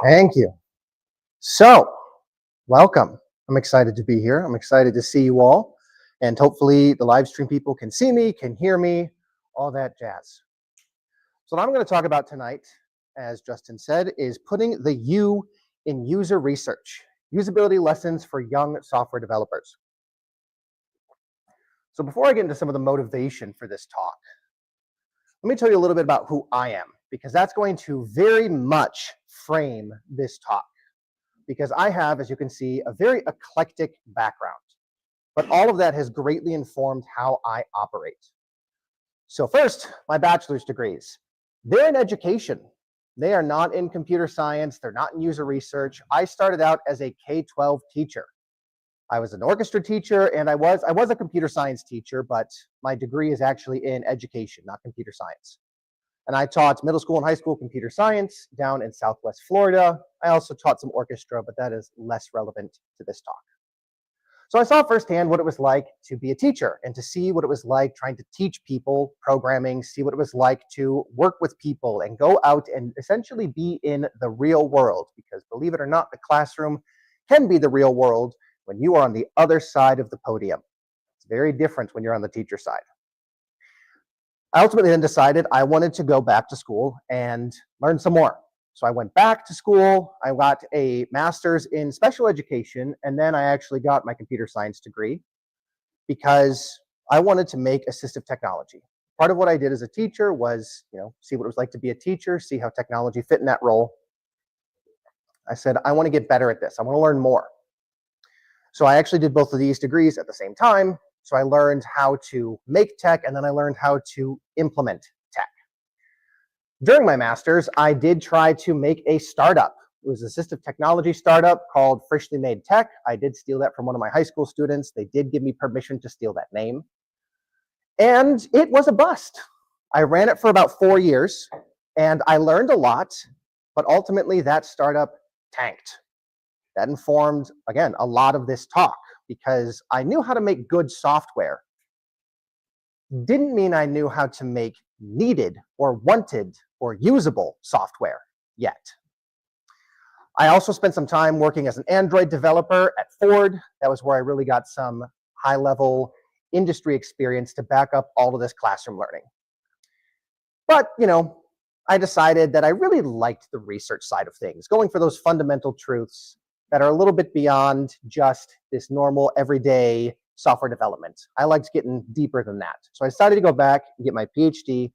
Thank you. So, welcome. I'm excited to be here. I'm excited to see you all. And hopefully, the live stream people can see me, can hear me, all that jazz. So, what I'm going to talk about tonight, as Justin said, is putting the U in user research, usability lessons for young software developers. So, before I get into some of the motivation for this talk, let me tell you a little bit about who I am, because that's going to very much frame this talk. Because I have, as you can see, a very eclectic background, but all of that has greatly informed how I operate. So first, my bachelor's degrees. They're in education. They are not in computer science. They're not in user research. I started out as a K-12 teacher. I was an orchestra teacher, and I was a computer science teacher, but my degree is actually in education, not computer science. And I taught middle school and high school computer science down in Southwest Florida. I also taught some orchestra, but that is less relevant to this talk. So I saw firsthand what it was like to be a teacher and to see what it was like trying to teach people programming, see what it was like to work with people and go out and essentially be in the real world. Because believe it or not, the classroom can be the real world when you are on the other side of the podium. It's very different when you're on the teacher side. I ultimately then decided I wanted to go back to school and learn some more. So I went back to school, I got a master's in special education, and then I actually got my computer science degree because I wanted to make assistive technology. Part of what I did as a teacher was, see what it was like to be a teacher, see how technology fit in that role. I said, I want to get better at this. I want to learn more. So I actually did both of these degrees at the same time. So I learned how to make tech, and then I learned how to implement tech. During my master's, I did try to make a startup. It was an assistive technology startup called Freshly Made Tech. I did steal that from one of my high school students. They did give me permission to steal that name. And it was a bust. I ran it for about 4 years, and I learned a lot, but ultimately that startup tanked. That informed, again, a lot of this talk, because I knew how to make good software. Didn't mean I knew how to make needed or wanted or usable software yet. I also spent some time working as an Android developer at Ford. That was where I really got some high-level industry experience to back up all of this classroom learning. But, I decided that I really liked the research side of things, going for those fundamental truths that are a little bit beyond just this normal everyday software development. I liked getting deeper than that. So I decided to go back and get my PhD.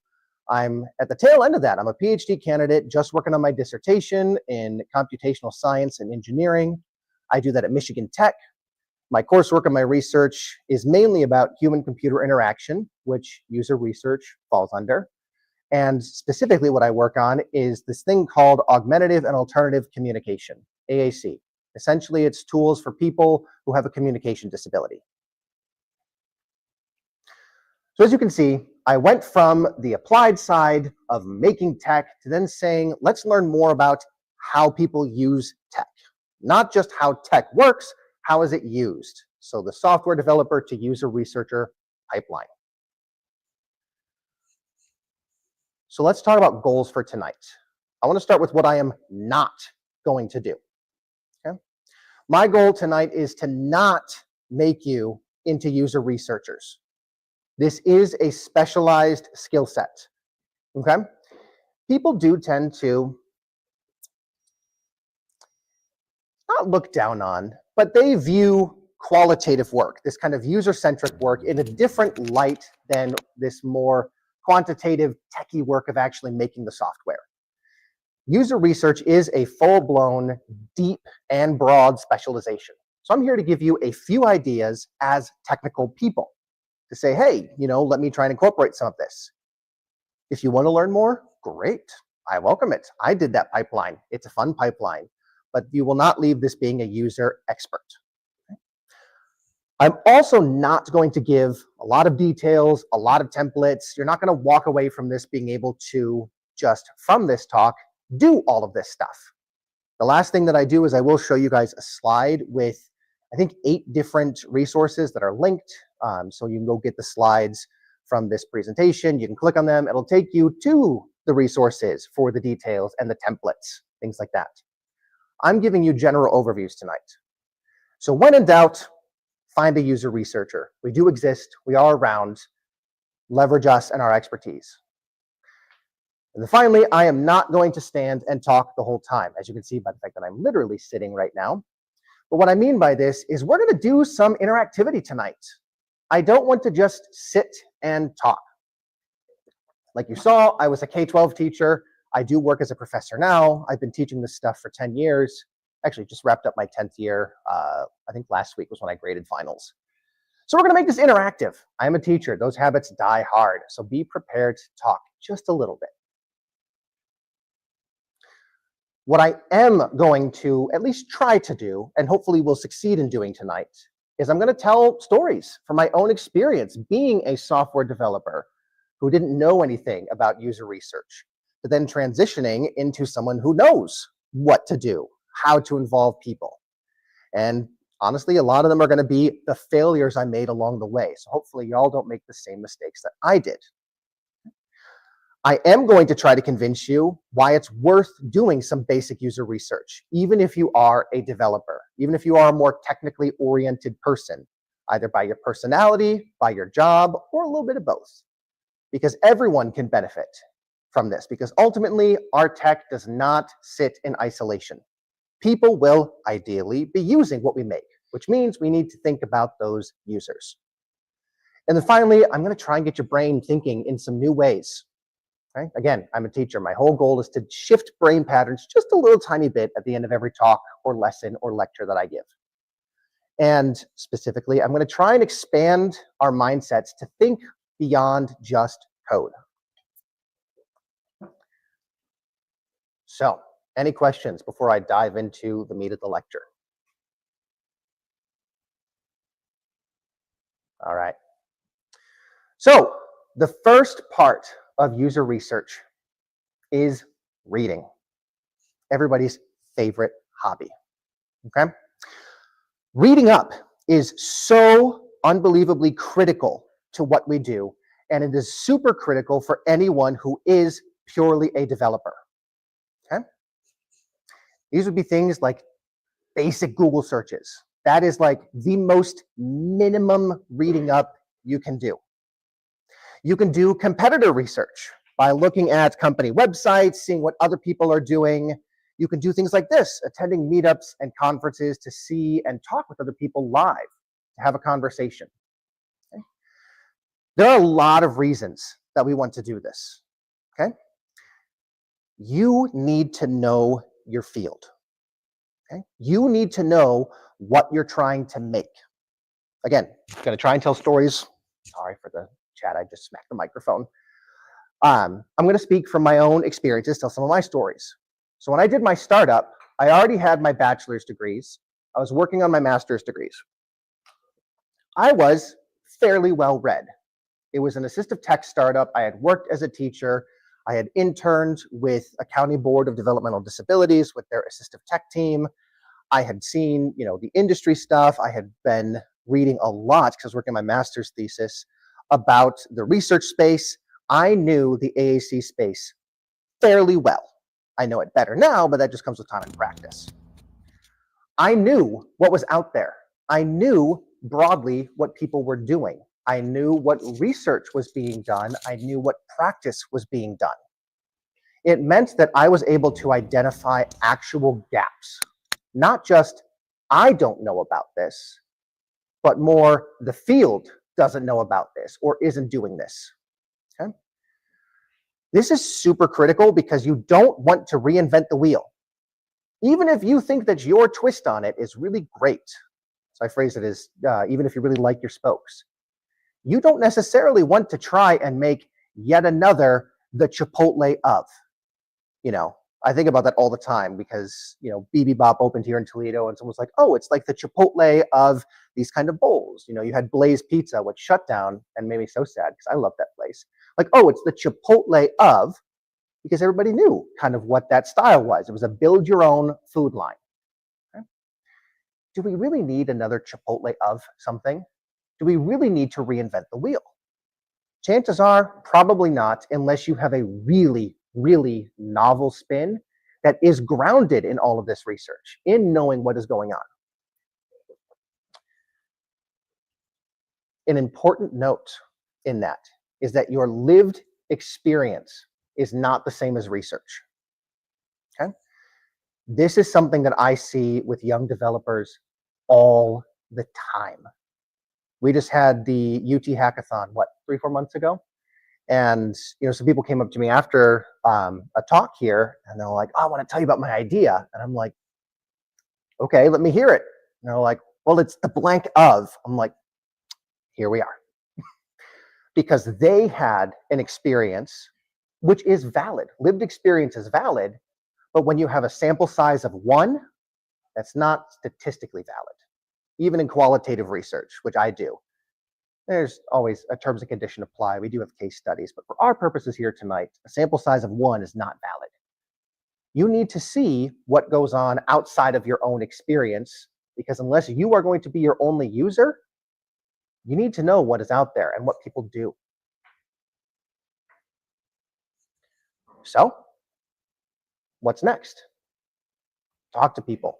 I'm at the tail end of that. I'm a PhD candidate, just working on my dissertation in computational science and engineering. I do that at Michigan Tech. My coursework and my research is mainly about human-computer interaction, which user research falls under. And specifically what I work on is this thing called augmentative and alternative communication, AAC. Essentially, it's tools for people who have a communication disability. So as you can see, I went from the applied side of making tech to then saying, let's learn more about how people use tech. Not just how tech works, how is it used? So the software developer to user researcher pipeline. So let's talk about goals for tonight. I want to start with what I am not going to do. My goal tonight is to not make you into user researchers. This is a specialized skill set, okay? People do tend to not look down on, but they view qualitative work, this kind of user-centric work, in a different light than this more quantitative, techie work of actually making the software. User research is a full-blown, deep, and broad specialization. So I'm here to give you a few ideas as technical people to say, hey, let me try and incorporate some of this. If you want to learn more, great. I welcome it. I did that pipeline. It's a fun pipeline, but you will not leave this being a user expert. I'm also not going to give a lot of details, a lot of templates. You're not going to walk away from this being able to just, from this talk, do all of this stuff. The last thing that I do is I will show you guys a slide with, I think, 8 different resources that are linked. So you can go get the slides from this presentation. You can click on them. It'll take you to the resources for the details and the templates, things like that. I'm giving you general overviews tonight. So when in doubt, find a user researcher. We do exist, we are around, leverage us and our expertise. And then finally, I am not going to stand and talk the whole time, as you can see by the fact that I'm literally sitting right now. But what I mean by this is we're going to do some interactivity tonight. I don't want to just sit and talk. Like you saw, I was a K-12 teacher. I do work as a professor now. I've been teaching this stuff for 10 years. Actually, just wrapped up my 10th year. I think last week was when I graded finals. So we're going to make this interactive. I am a teacher. Those habits die hard. So be prepared to talk just a little bit. What I am going to at least try to do, and hopefully will succeed in doing tonight, is I'm going to tell stories from my own experience being a software developer who didn't know anything about user research, but then transitioning into someone who knows what to do, how to involve people. And honestly, a lot of them are going to be the failures I made along the way. So hopefully y'all don't make the same mistakes that I did. I am going to try to convince you why it's worth doing some basic user research, even if you are a developer, even if you are a more technically oriented person, either by your personality, by your job, or a little bit of both. Because everyone can benefit from this, because ultimately our tech does not sit in isolation. People will ideally be using what we make, which means we need to think about those users. And then finally, I'm going to try and get your brain thinking in some new ways. Okay? Again, I'm a teacher. My whole goal is to shift brain patterns just a little tiny bit at the end of every talk or lesson or lecture that I give. And specifically, I'm going to try and expand our mindsets to think beyond just code. So, any questions before I dive into the meat of the lecture? All right. So, the first part of user research is reading. Everybody's favorite hobby. Okay? Reading up is so unbelievably critical to what we do, and it is super critical for anyone who is purely a developer. Okay? These would be things like basic Google searches. That is like the most minimum reading up you can do. You can do competitor research by looking at company websites, seeing what other people are doing. You can do things like this, attending meetups and conferences to see and talk with other people live, to have a conversation. Okay? There are a lot of reasons that we want to do this. Okay? You need to know your field. Okay? You need to know what you're trying to make. Again, I'm going to try and tell stories. Sorry for the chat, I just smacked the microphone. I'm going to speak from my own experiences, tell some of my stories. So when I did my startup, I already had my bachelor's degrees. I was working on my master's degrees. I was fairly well read. It was an assistive tech startup. I had worked as a teacher. I had interned with a county board of developmental disabilities with their assistive tech team. I had seen, the industry stuff. I had been reading a lot because I was working on my master's thesis about the research space. I knew the AAC space fairly well. I know it better now, but that just comes with time and practice. I knew what was out there. I knew broadly what people were doing. I knew what research was being done. I knew what practice was being done. It meant that I was able to identify actual gaps. Not just, I don't know about this, but more, the field doesn't know about this or isn't doing this. Okay? This is super critical because you don't want to reinvent the wheel. Even if you think that your twist on it is really great. So I phrase it as, even if you really like your spokes. You don't necessarily want to try and make yet another the Chipotle of. I think about that all the time because, BB Bop opened here in Toledo and someone's like, oh, it's like the Chipotle of these kind of bowls. You had Blaze Pizza, which shut down and made me so sad because I love that place. Like, oh, it's the Chipotle of, because everybody knew kind of what that style was. It was a build your own food line. Okay? Do we really need another Chipotle of something? Do we really need to reinvent the wheel? Chances are probably not, unless you have a really, really novel spin that is grounded in all of this research, in knowing what is going on. An important note in that is that your lived experience is not the same as research. Okay? This is something that I see with young developers all the time. We just had the UT hackathon, what, 3-4 months ago? And some people came up to me after a talk here, and they're like, "Oh, I want to tell you about my idea." And I'm like, "Okay, let me hear it." And they're like, "Well, it's the blank of." I'm like, "Here we are." Because they had an experience which is valid. Lived experience is valid, but when you have a sample size of 1, that's not statistically valid. Even in qualitative research, which I do, there's always a terms and condition apply. We do have case studies, but for our purposes here tonight, a sample size of 1 is not valid. You need to see what goes on outside of your own experience, because unless you are going to be your only user, you need to know what is out there and what people do. So, what's next? Talk to people.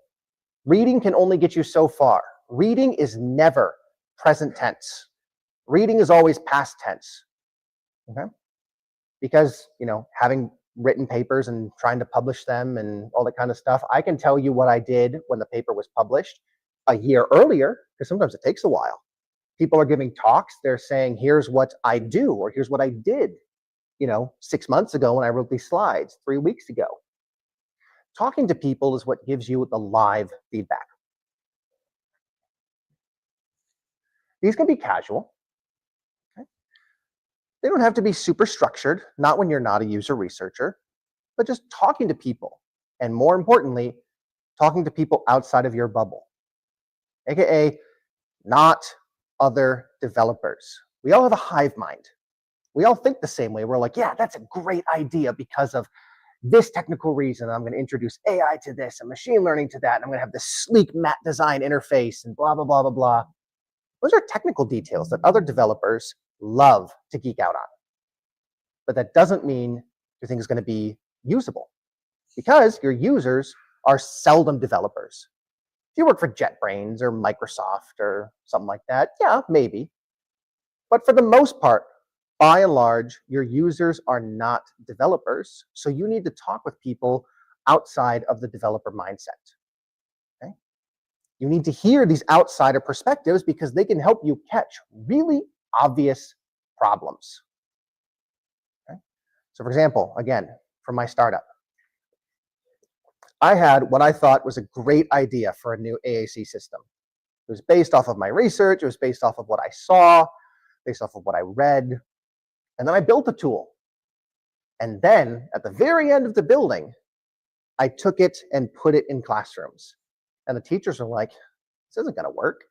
Reading can only get you so far. Reading is never present tense. Reading is always past tense. Okay? Because, having written papers and trying to publish them and all that kind of stuff, I can tell you what I did when the paper was published a year earlier, because sometimes it takes a while. People are giving talks, they're saying, "Here's what I do," or "Here's what I did, 6 months ago when I wrote these slides, 3 weeks ago." Talking to people is what gives you the live feedback. These can be casual. Okay? They don't have to be super structured, not when you're not a user researcher, but just talking to people. And more importantly, talking to people outside of your bubble, AKA not other developers. We all have a hive mind. We all think the same way. We're like, "Yeah, that's a great idea because of this technical reason. I'm going to introduce AI to this and machine learning to that. And I'm going to have this sleek matte design interface and blah, blah, blah, blah, blah." Those are technical details that other developers love to geek out on. But that doesn't mean your thing is going to be usable, because your users are seldom developers. If you work for JetBrains or Microsoft or something like that, yeah, maybe. But for the most part, by and large, your users are not developers. So you need to talk with people outside of the developer mindset. Okay? You need to hear these outsider perspectives because they can help you catch really obvious problems. Okay? So for example, again, from my startup, I had what I thought was a great idea for a new AAC system. It was based off of my research. It was based off of what I saw, based off of what I read. And then I built a tool. And then at the very end of the building, I took it and put it in classrooms. And the teachers are like, "This isn't going to work.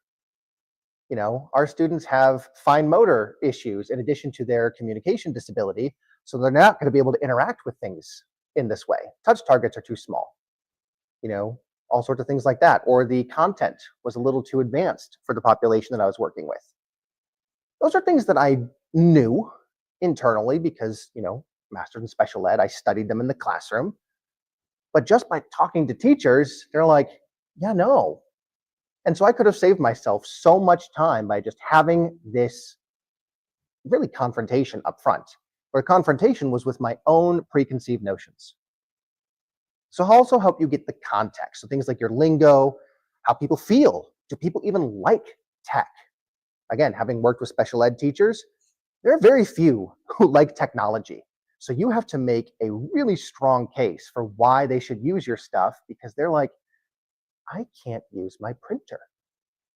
Our students have fine motor issues in addition to their communication disability. So they're not going to be able to interact with things in this way. Touch targets are too small. All sorts of things like that. Or the content was a little too advanced for the population that I was working with." Those are things that I knew internally because, master's in special ed, I studied them in the classroom. But just by talking to teachers, they're like, "Yeah, no." And so I could have saved myself so much time by just having this really confrontation up front, where confrontation was with my own preconceived notions. So I'll also help you get the context. So things like your lingo, how people feel. Do people even like tech? Again, having worked with special ed teachers, there are very few who like technology. So you have to make a really strong case for why they should use your stuff, because they're like, "I can't use my printer."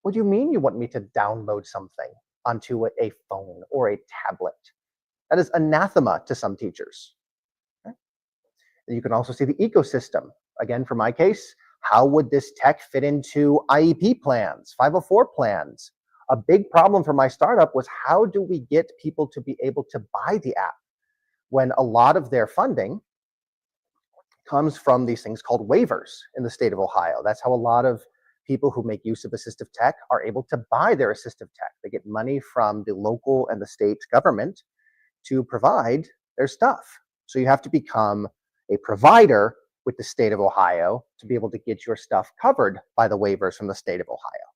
"What do you mean you want me to download something onto a phone or a tablet?" That is anathema to some teachers. Okay? You can also see the ecosystem. Again, for my case, how would this tech fit into IEP plans, 504 plans? A big problem for my startup was, how do we get people to be able to buy the app when a lot of their funding comes from these things called waivers in the state of Ohio? That's how a lot of people who make use of assistive tech are able to buy their assistive tech. They get money from the local and the state government to provide their stuff. So you have to become a provider with the state of Ohio to be able to get your stuff covered by the waivers from the state of Ohio.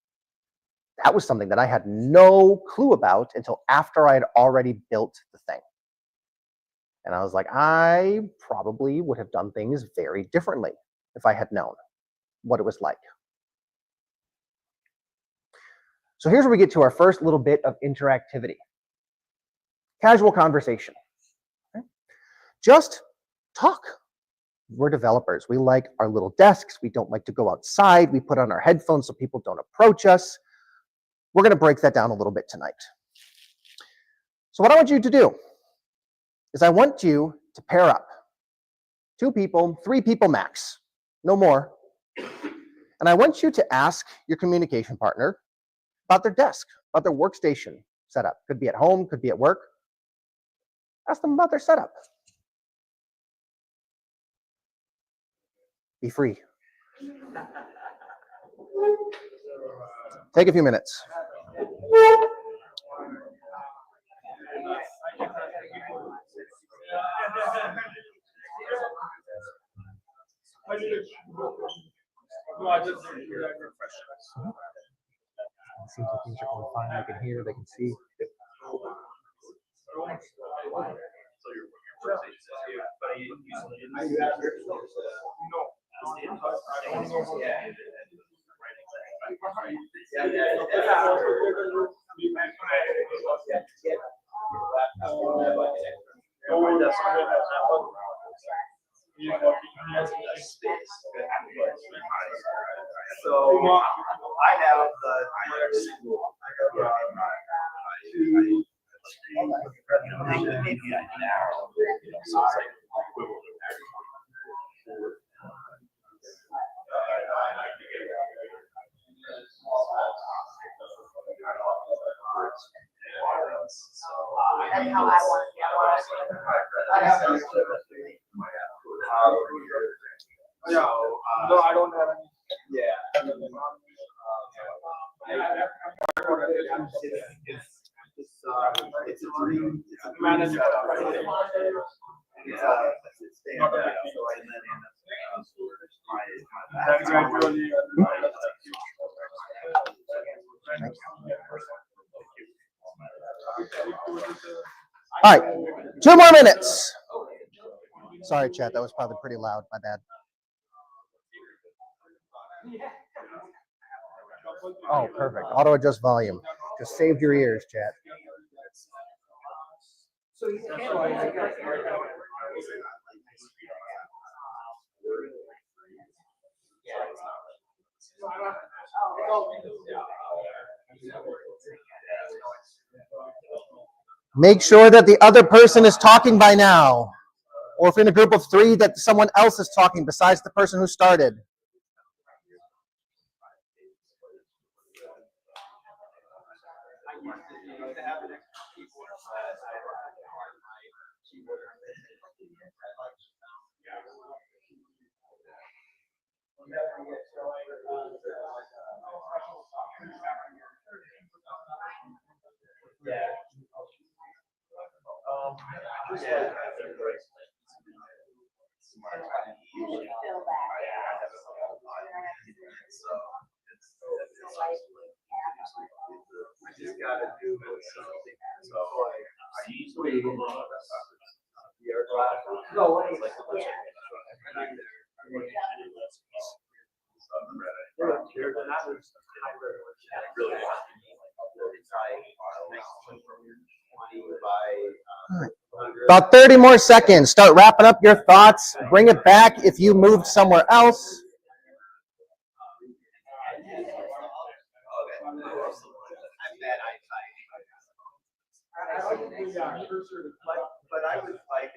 That was something that I had no clue about until after I had already built the thing. And I was like, I probably would have done things very differently if I had known what it was like. So here's where we get to our first little bit of interactivity. Casual conversation. Okay? Just talk. We're developers. We like our little desks. We don't like to go outside. We put on our headphones so people don't approach us. We're going to break that down a little bit tonight. So what I want you to do is I want you to pair up. 2 people, 3 people max, no more. And I want you to ask your communication partner about their desk, about their workstation setup. Could be at home, could be at work. Ask them about their setup. Be free. Take a few minutes. It seems like things are going fine. They can hear, they can see. So I have that's how I want it. No, I don't have any. Yeah. It's a dream. Manager. All right, 2 more minutes. Sorry, chat, that was probably pretty loud. My bad. Oh, perfect. Auto adjust volume. Just saved your ears, chat. Make sure that the other person is talking by now. Or if in a group of 3 that someone else is talking besides the person who started. About 30 more seconds. Start wrapping up your thoughts. Bring it back if you moved somewhere else. But I was like,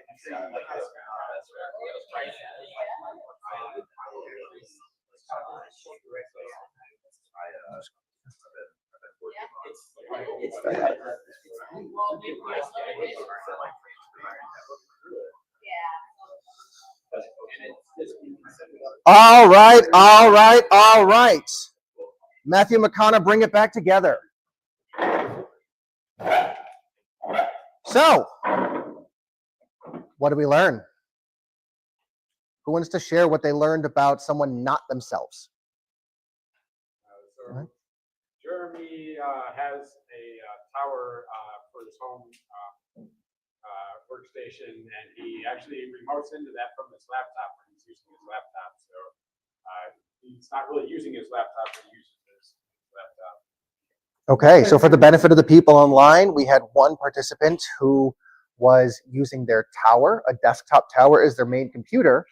All right, all right, all right. Matthew McConnell, bring it back together. So, what did we learn? Who wants to share what they learned about someone not themselves? So Jeremy has a tower for his home workstation, and he actually remotes into that from his laptop when he's using his laptop. So he's not really using his laptop, but he uses his laptop. Okay, so for the benefit of the people online, we had one participant who was using their tower, a desktop tower as their main computer,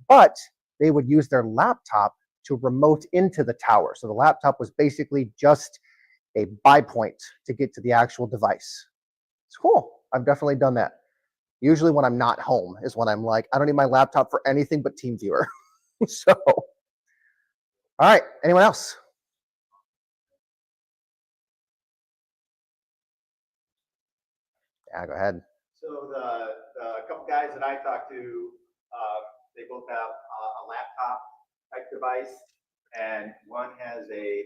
but they would use their laptop to remote into the tower. So the laptop was basically just a buy point to get to the actual device. It's cool. I've definitely done that. Usually when I'm not home is when I'm like, I don't need my laptop for anything but TeamViewer. So, all right, anyone else? Yeah, go ahead. So the couple guys that I talked to, they both have a laptop type device, and one has a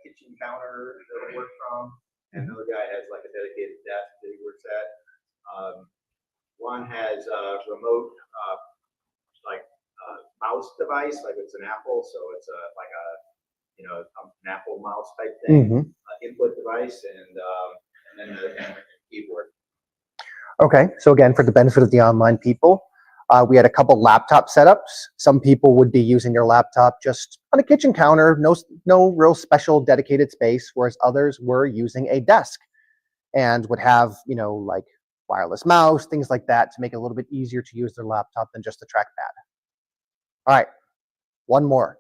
kitchen counter that they work from, and another guy has like a dedicated desk that he works at. One has a remote mouse device, like it's an Apple, so it's an Apple mouse type thing, input device, and then the keyboard. Okay, so again, for the benefit of the online people, we had a couple laptop setups. Some people would be using their laptop just on a kitchen counter, no real special dedicated space, whereas others were using a desk and would have, like wireless mouse, things like that to make it a little bit easier to use their laptop than just a trackpad. All right, one more.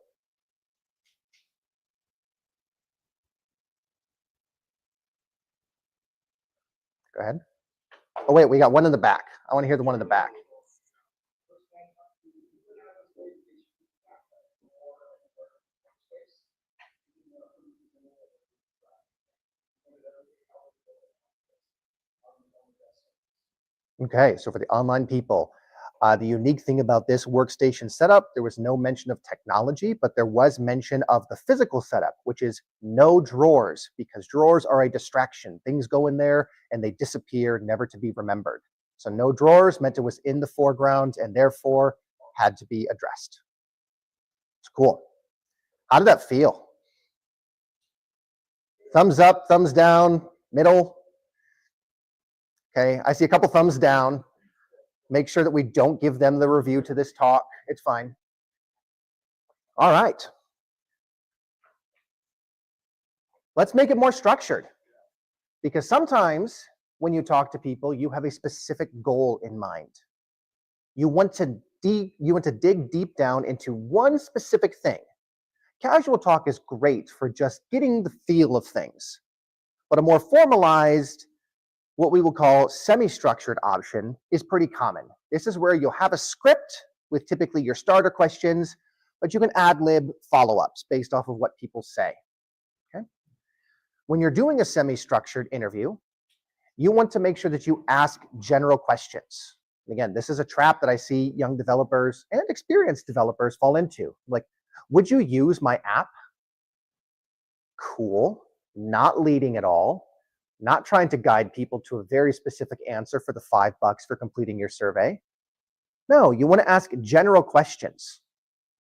Go ahead. Oh, wait, we got one in the back. I want to hear the one in the back. Okay, so for the online people, the unique thing about this workstation setup, there was no mention of technology, but there was mention of the physical setup, which is no drawers, because drawers are a distraction. Things go in there and they disappear, never to be remembered. So no drawers meant it was in the foreground and therefore had to be addressed. It's cool. How did that feel? Thumbs up, thumbs down, middle? Okay, I see a couple thumbs down. Make sure that we don't give them the review to this talk. It's fine. All right. Let's make it more structured, because sometimes when you talk to people, you have a specific goal in mind. You want to dig deep down into one specific thing. Casual talk is great for just getting the feel of things, but a more formalized, what we will call semi-structured option is pretty common. This is where you'll have a script with typically your starter questions, but you can ad-lib follow-ups based off of what people say. Okay? When you're doing a semi-structured interview, you want to make sure that you ask general questions. And again, this is a trap that I see young developers and experienced developers fall into. Like, would you use my app? Cool. Not leading at all. Not trying to guide people to a very specific answer for the $5 for completing your survey. No, you want to ask general questions.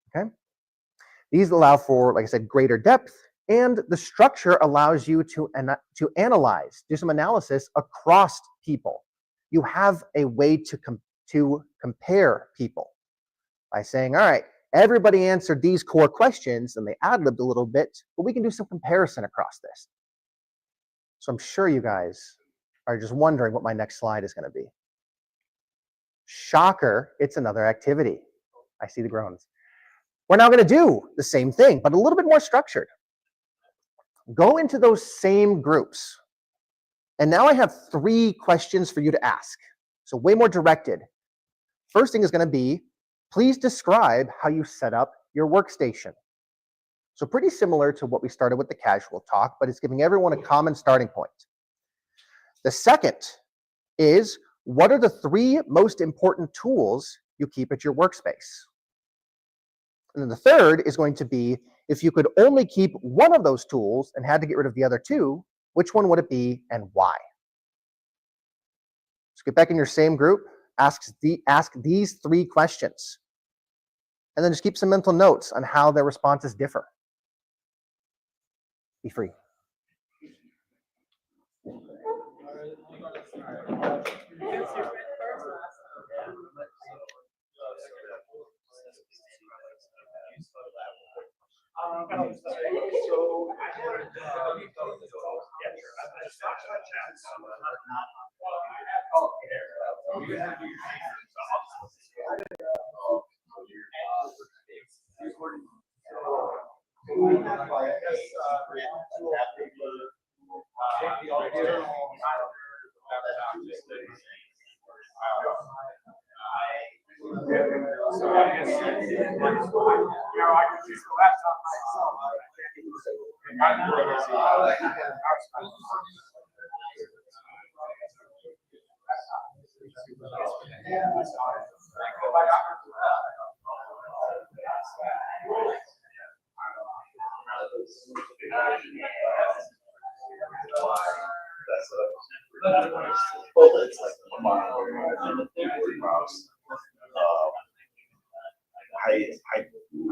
Okay? These allow for, like I said, greater depth, and the structure allows you to analyze, do some analysis across people. You have a way to compare people by saying, all right, everybody answered these core questions and they ad-libbed a little bit, but we can do some comparison across this. So I'm sure you guys are just wondering what my next slide is going to be. Shocker, it's another activity. I see the groans. We're now going to do the same thing, but a little bit more structured. Go into those same groups. And now I have 3 questions for you to ask. So way more directed. First thing is going to be, please describe how you set up your workstation. So pretty similar to what we started with the casual talk, but it's giving everyone a common starting point. The second is, what are the 3 most important tools you keep at your workspace? And then the third is going to be, if you could only keep one of those tools and had to get rid of the other 2, which one would it be and why? So get back in your same group, ask these 3 questions. and then just keep some mental notes on how their responses differ. Be free.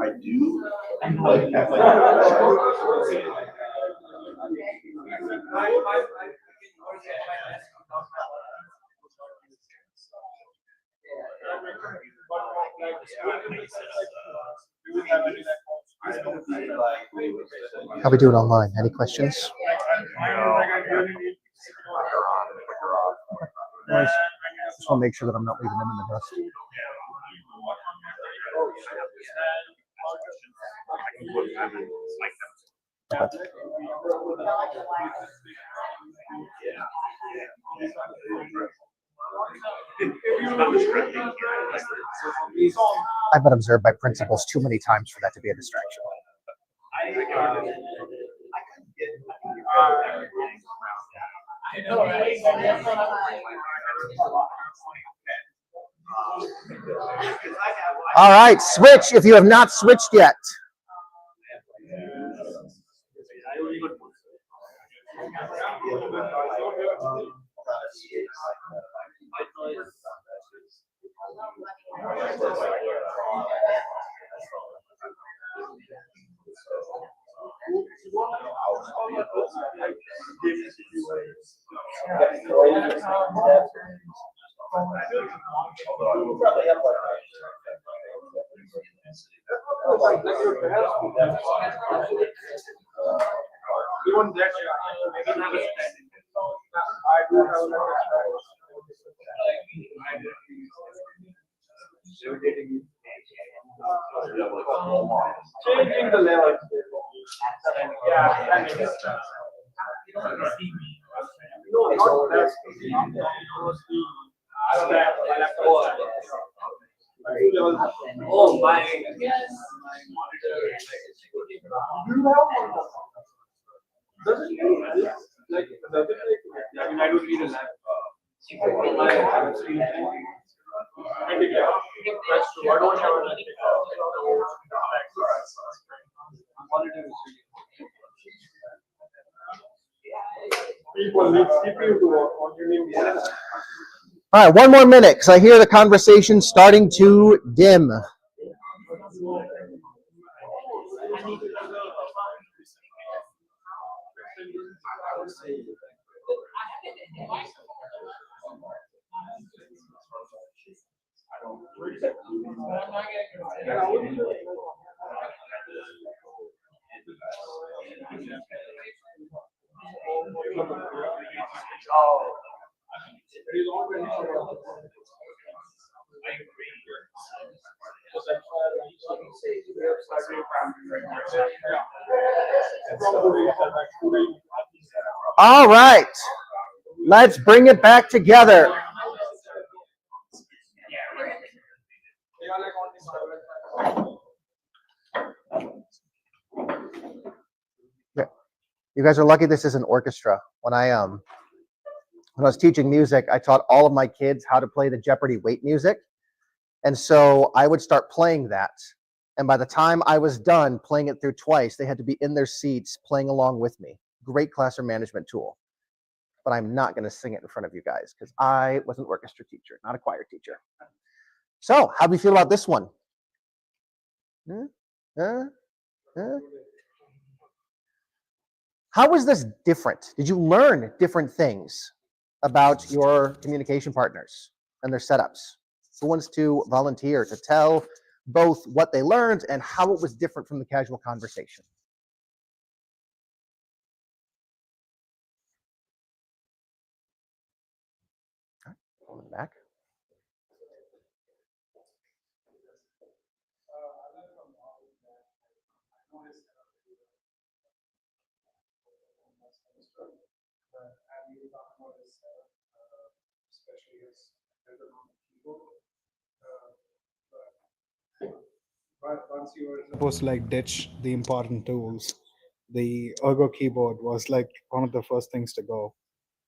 I do. How we doing online? Any questions? Nice. Just want to make sure that I'm not leaving them in the dust. Okay. I've been observed by principals too many times for that to be a distraction. All right, switch if you have not switched yet. Changing the level. Oh my. I don't need a lab. I don't have a people need CPU to work on your new. All right, one more minute because I hear the conversation starting to dim. All right, let's bring it back together. You guys are lucky this is an orchestra. When I was teaching music, I taught all of my kids how to play the Jeopardy weight music. And so I would start playing that. And by the time I was done playing it through twice, they had to be in their seats playing along with me. Great classroom management tool. But I'm not going to sing it in front of you guys because I was an orchestra teacher, not a choir teacher. So how do we feel about this one? How is this different? Did you learn different things about your communication partners and their setups? Who wants to volunteer to tell both what they learned and how it was different from the casual conversation? Going back. Once you were supposed to like ditch the important tools, the ergo keyboard was like one of the first things to go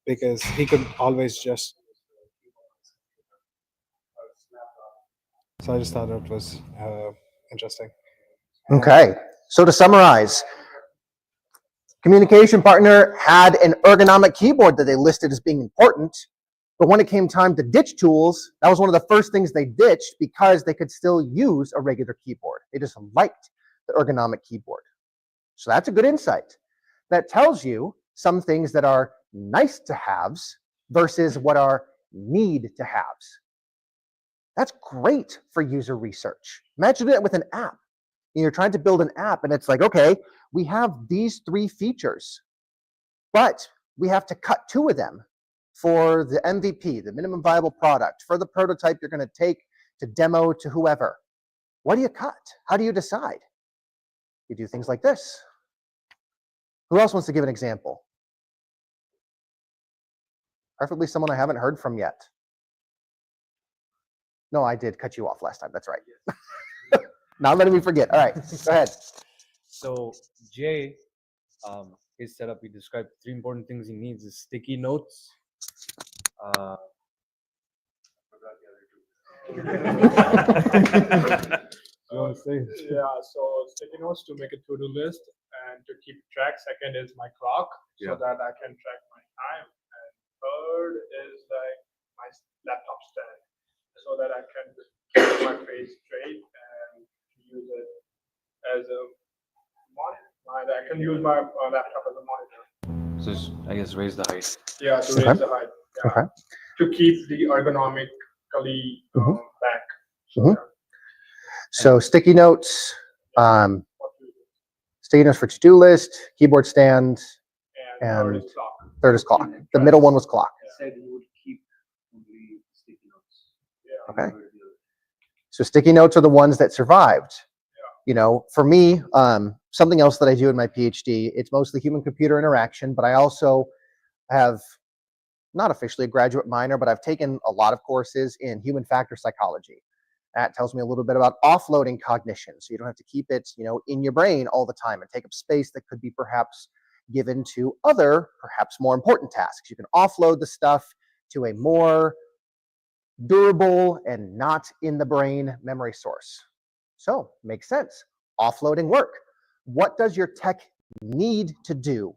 because he could always just. So I just thought that was interesting. Okay, so to summarize, communication partner had an ergonomic keyboard that they listed as being important, but when it came time to ditch tools, that was one of the first things they ditched because they could still use a regular keyboard. They just liked the ergonomic keyboard. So that's a good insight. That tells you some things that are nice to haves versus what are need to haves. That's great for user research. Imagine that with an app. You're trying to build an app and it's like, okay, we have these 3 features, but we have to cut 2 of them for the MVP, the minimum viable product, for the prototype you're going to take to demo to whoever. What do you cut? How do you decide? You do things like this. Who else wants to give an example? Preferably someone I haven't heard from yet. No, I did cut you off last time. That's right. Not letting me forget. All right, go ahead. So Jay, his setup, he described 3 important things he needs: is sticky notes. I forgot the other 2. You want to say? Yeah, so sticky notes to make a to-do list and to keep track. Second is my clock, Yeah. so that I can track my time. And third is like my laptop stand, so that I can just keep my face straight and use it as a monitor. I can use my laptop as a monitor. So I guess raise the height. Yeah, to Okay. raise the height. Yeah. Okay. To keep the ergonomically back. So, Mhm. yeah, So sticky notes, what to do. sticky notes for to-do list, keyboard stand, And third and is clock. third is clock. The middle one was clock. Said you would keep only sticky notes. Yeah. Okay. So sticky notes are the ones that survived. You know, for me, something else that I do in my PhD, it's mostly human-computer interaction, but I also have not officially a graduate minor, but I've taken a lot of courses in human factor psychology. That tells me a little bit about offloading cognition, so you don't have to keep it, you know, in your brain all the time and take up space that could be perhaps given to other, perhaps more important tasks. You can offload the stuff to a more durable and not in the brain memory source. So, makes sense. Offloading work. What does your tech need to do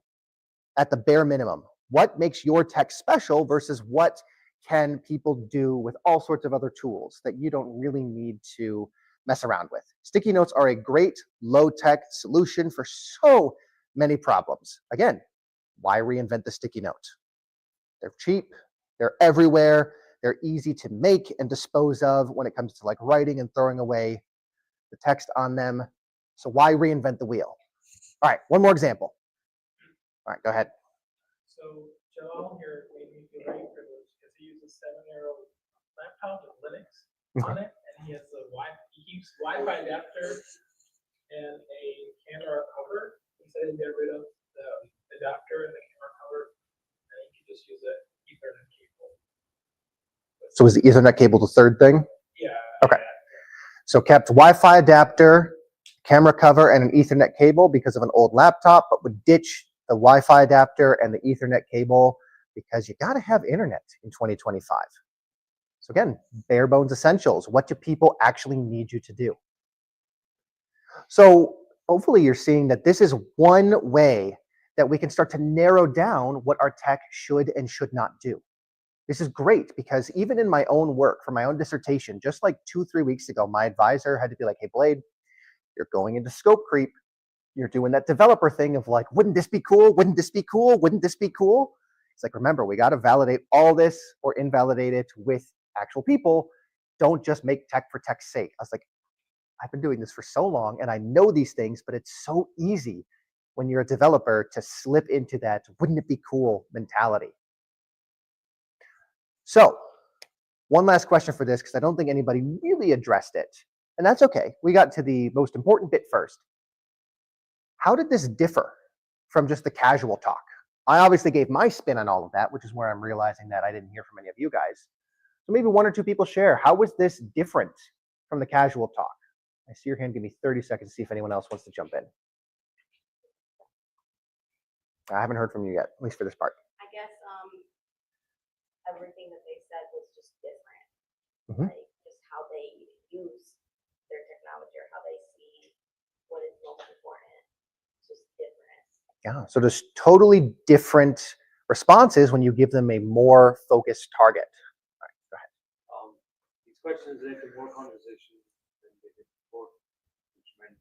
at the bare minimum? What makes your tech special versus what can people do with all sorts of other tools that you don't really need to mess around with? Sticky notes are a great low-tech solution for so many problems. Again, why reinvent the sticky note? They're cheap, they're everywhere, they're easy to make and dispose of when it comes to like writing and throwing away the text on them. So why reinvent the wheel? All right, one more example. All right, go ahead. So Joel here made me feel very privileged because he uses a 7-year-old laptop with Linux on it, and he has he keeps Wi-Fi adapter and a camera cover. He said he'd get rid of the adapter and the camera cover, and he could just use an Ethernet cable. So is the Ethernet cable the third thing? Yeah. Okay. So kept Wi-Fi adapter, camera cover, and an Ethernet cable because of an old laptop, but would ditch the Wi-Fi adapter and the Ethernet cable because you got to have internet in 2025. So again, bare bones essentials. What do people actually need you to do? So hopefully you're seeing that this is one way that we can start to narrow down what our tech should and should not do. This is great because even in my own work for my own dissertation, just like 2-3 weeks ago, my advisor had to be like, hey, Blade, You're going into scope creep. You're doing that developer thing of like, wouldn't this be cool? Wouldn't this be cool? Wouldn't this be cool? It's like, remember, we got to validate all this or invalidate it with actual people. Don't just make tech for tech's sake. I was like, I've been doing this for so long and I know these things, but it's so easy when you're a developer to slip into that wouldn't it be cool mentality. So one last question for this, because I don't think anybody really addressed it. And that's okay. We got to the most important bit first. How did this differ from just the casual talk? I obviously gave my spin on all of that, which is where I'm realizing that I didn't hear from any of you guys. So maybe one or two people share. How was this different from the casual talk? I see your hand. Give me 30 seconds to see if anyone else wants to jump in. I haven't heard from you yet, at least for this part. I guess everything that they said was just different. Mhm. Like just how they use their technology or how they see what is most important. It's just different. Yeah, so there's totally different responses when you give them a more focused target. All right, go ahead. These questions led to more conversation than they did before, which meant,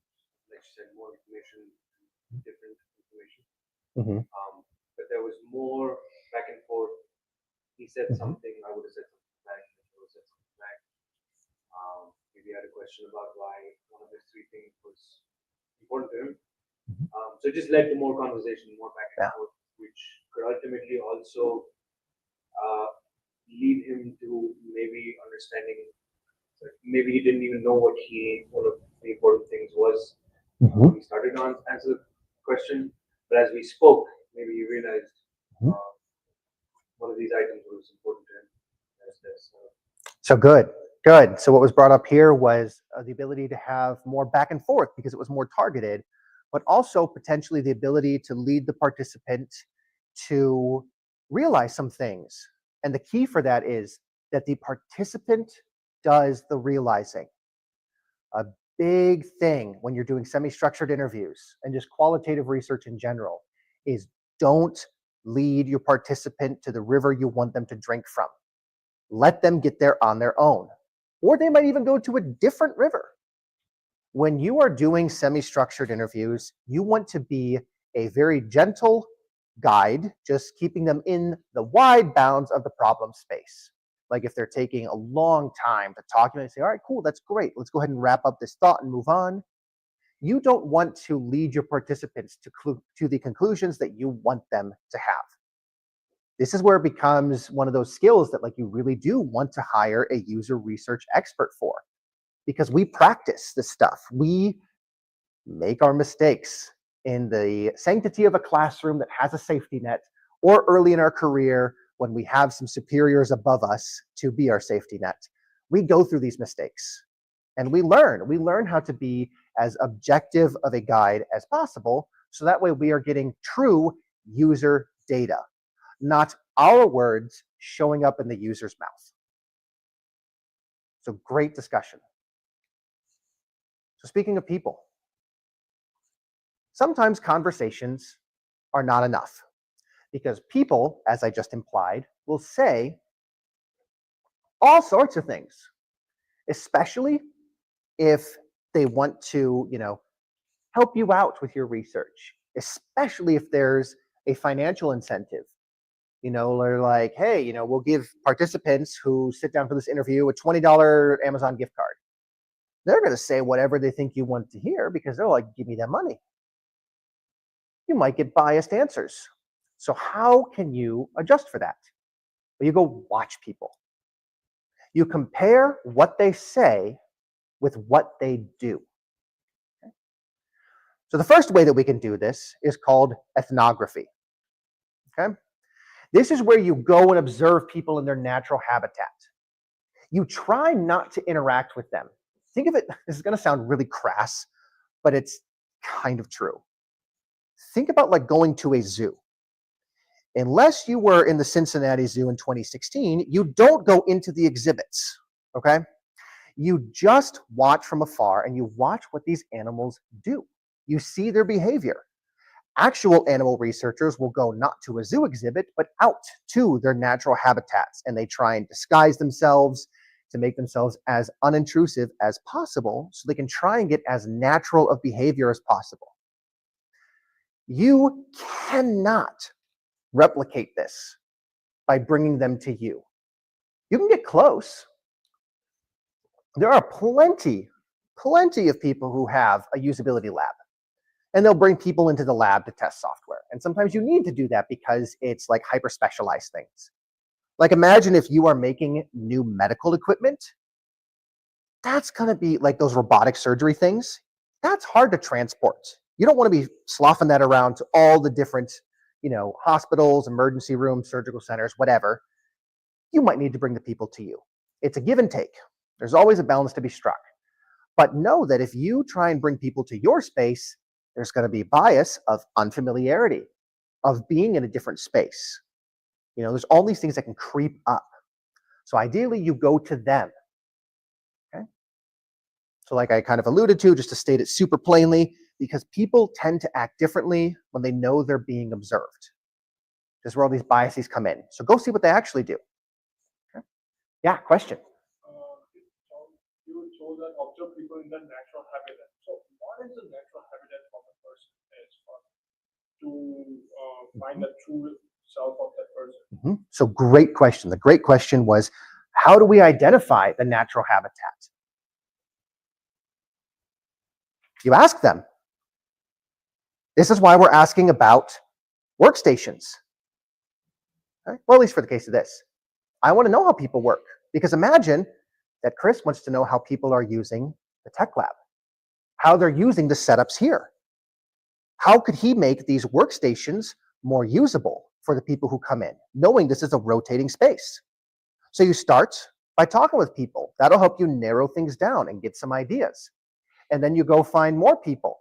like you said, more information, different information. Mhm. But there was more back and forth. He said Mhm. something, I would have said something back, and he would have said something back. Maybe I had a question about why one of his three things was important to him. So it just led to more conversation, more back and forth, which could ultimately also lead him to maybe understanding. Maybe he didn't even know what one of the important things was. Mhm. He started to answer the question, but as we spoke, maybe he realized Mhm. one of these items was important to him. So good, good. So what was brought up here was the ability to have more back and forth because it was more targeted, but also potentially the ability to lead the participant to realize some things. And the key for that is that the participant does the realizing. A big thing when you're doing semi-structured interviews and just qualitative research in general is don't lead your participant to the river you want them to drink from. Let them get there on their own. Or they might even go to a different river. When you are doing semi-structured interviews, you want to be a very gentle guide, just keeping them in the wide bounds of the problem space. Like if they're taking a long time to talk, you might say, all right, cool, that's great. Let's go ahead and wrap up this thought and move on. You don't want to lead your participants to the conclusions that you want them to have. This is where it becomes one of those skills that like you really do want to hire a user research expert for, because we practice this stuff. We make our mistakes in the sanctity of a classroom that has a safety net, or early in our career when we have some superiors above us to be our safety net. We go through these mistakes and we learn how to be as objective of a guide as possible. So that way we are getting true user data, not our words showing up in the user's mouth. So great discussion. So speaking of people, sometimes conversations are not enough because people, as I just implied, will say all sorts of things, especially if they want to, help you out with your research, especially if there's a financial incentive. They're like, hey, we'll give participants who sit down for this interview a $20 Amazon gift card. They're going to say whatever they think you want to hear because they're like, give me that money. You might get biased answers. So how can you adjust for that? Well, you go watch people. You compare what they say with what they do. Okay? So the first way that we can do this is called ethnography. Okay? This is where you go and observe people in their natural habitat. You try not to interact with them. Think of it, this is going to sound really crass, but it's kind of true. Think about like going to a zoo. Unless you were in the Cincinnati Zoo in 2016, you don't go into the exhibits, okay? You just watch from afar and you watch what these animals do. You see their behavior. Actual animal researchers will go not to a zoo exhibit, but out to their natural habitats, and they try and disguise themselves to make themselves as unintrusive as possible so they can try and get as natural of behavior as possible. You cannot replicate this by bringing them to you. You can get close. There are plenty of people who have a usability lab, and they'll bring people into the lab to test software. And sometimes you need to do that because it's like hyper specialized things. Like imagine if you are making new medical equipment, that's gonna be like those robotic surgery things. That's hard to transport. You don't want to be sloughing that around to all the different, hospitals, emergency rooms, surgical centers, whatever. You might need to bring the people to you. It's a give and take. There's always a balance to be struck. But know that if you try and bring people to your space, there's going to be bias of unfamiliarity, of being in a different space. There's all these things that can creep up. So ideally, you go to them. Okay? So like I kind of alluded to, just to state it super plainly, because people tend to act differently when they know they're being observed. This is where all these biases come in. So go see what they actually do. Okay? Yeah, question. You told that observe people in their natural habitat. So what is the natural habitat of a person is to find the true self of that person? So great question. The great question was, how do we identify the natural habitat? You ask them. This is why we're asking about workstations. Okay? Well, at least for the case of this. I want to know how people work, because imagine that Chris wants to know how people are using the tech lab, how they're using the setups here. How could he make these workstations more usable for the people who come in, knowing this is a rotating space? So you start by talking with people. That'll help you narrow things down and get some ideas. And then you go find more people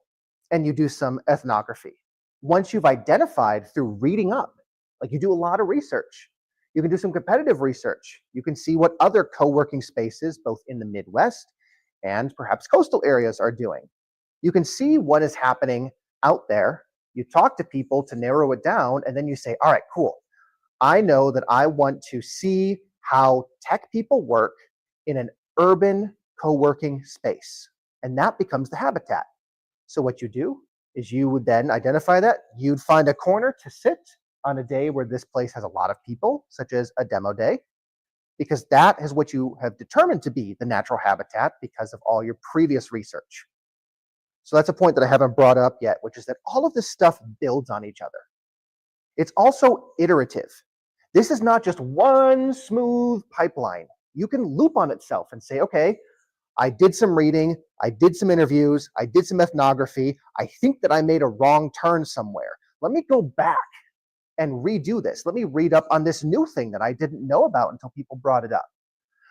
and you do some ethnography. Once you've identified through reading up, like you do a lot of research, you can do some competitive research. You can see what other co-working spaces, both in the Midwest and perhaps coastal areas, are doing. You can see what is happening out there. You talk to people to narrow it down, and then you say, all right, cool. I know that I want to see how tech people work in an urban co-working space. And that becomes the habitat. So what you do is you would then identify that. You'd find a corner to sit on a day where this place has a lot of people, such as a demo day, because that is what you have determined to be the natural habitat because of all your previous research. So that's a point that I haven't brought up yet, which is that all of this stuff builds on each other. It's also iterative. This is not just one smooth pipeline. You can loop on itself and say, okay, I did some reading, I did some interviews, I did some ethnography. I think that I made a wrong turn somewhere. Let me go back and redo this. Let me read up on this new thing that I didn't know about until people brought it up.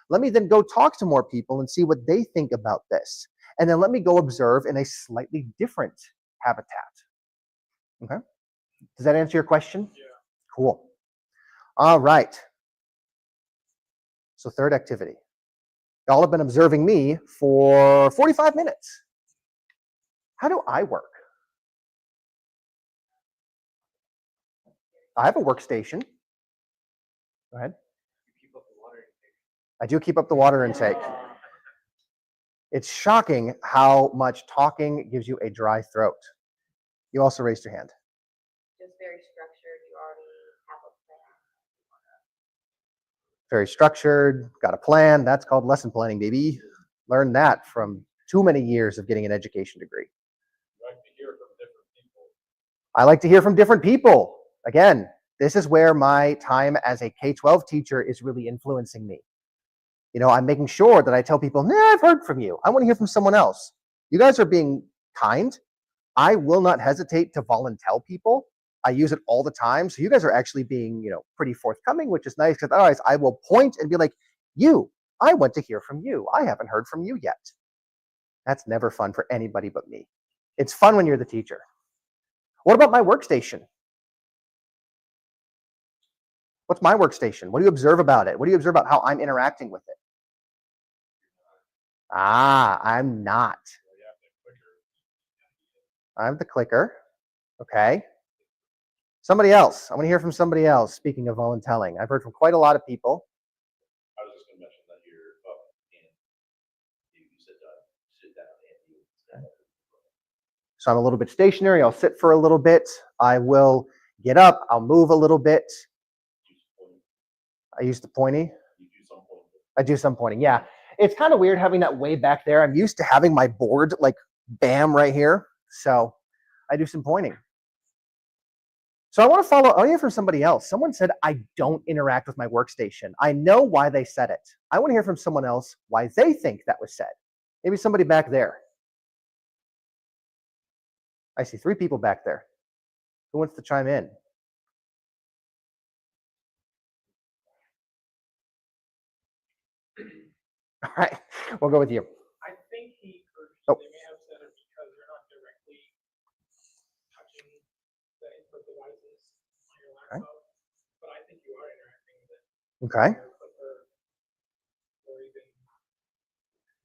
Let me then go talk to more people and see what they think about this. And then let me go observe in a slightly different habitat. Okay? Does that answer your question? Yeah. Cool. All right. So third activity. Y'all have been observing me for 45 minutes. How do I work? I have a workstation. Go ahead. I do keep up the water intake. It's shocking how much talking gives you a dry throat. You also raised your hand. Just very structured, you already have a plan. Very structured, got a plan. That's called lesson planning, baby. Learn that from too many years of getting an education degree. You like to hear from different people. I like to hear from different people. Again, this is where my time as a K-12 teacher is really influencing me. I'm making sure that I tell people, nah, I've heard from you. I want to hear from someone else. You guys are being kind. I will not hesitate to volunteer people. I use it all the time. So you guys are actually being, pretty forthcoming, which is nice, because otherwise I will point and be like, I want to hear from you. I haven't heard from you yet. That's never fun for anybody but me. It's fun when you're the teacher. What about my workstation? What's my workstation? What do you observe about it? What do you observe about how I'm interacting with it? I'm not. I'm the clicker. Okay. Somebody else. I want to hear from somebody else. Speaking of volunteering, I've heard from quite a lot of people. I was just going to mention that you're So I'm a little bit stationary. I'll sit for a little bit. I will get up. I'll move a little bit. I use the pointy. I do some pointing. Yeah. It's kind of weird having that way back there. I'm used to having my board like bam right here. So I do some pointing. So I want to follow, hear from somebody else. Someone said, I don't interact with my workstation. I know why they said it. I want to hear from someone else why they think that was said. Maybe somebody back there. I see 3 people back there. Who wants to chime in? All right, we'll go with you. I think he, or Oh. they may have said it because you're not directly touching the input devices on your Okay. laptop, but I think you are interacting with it. Okay. Your clicker or even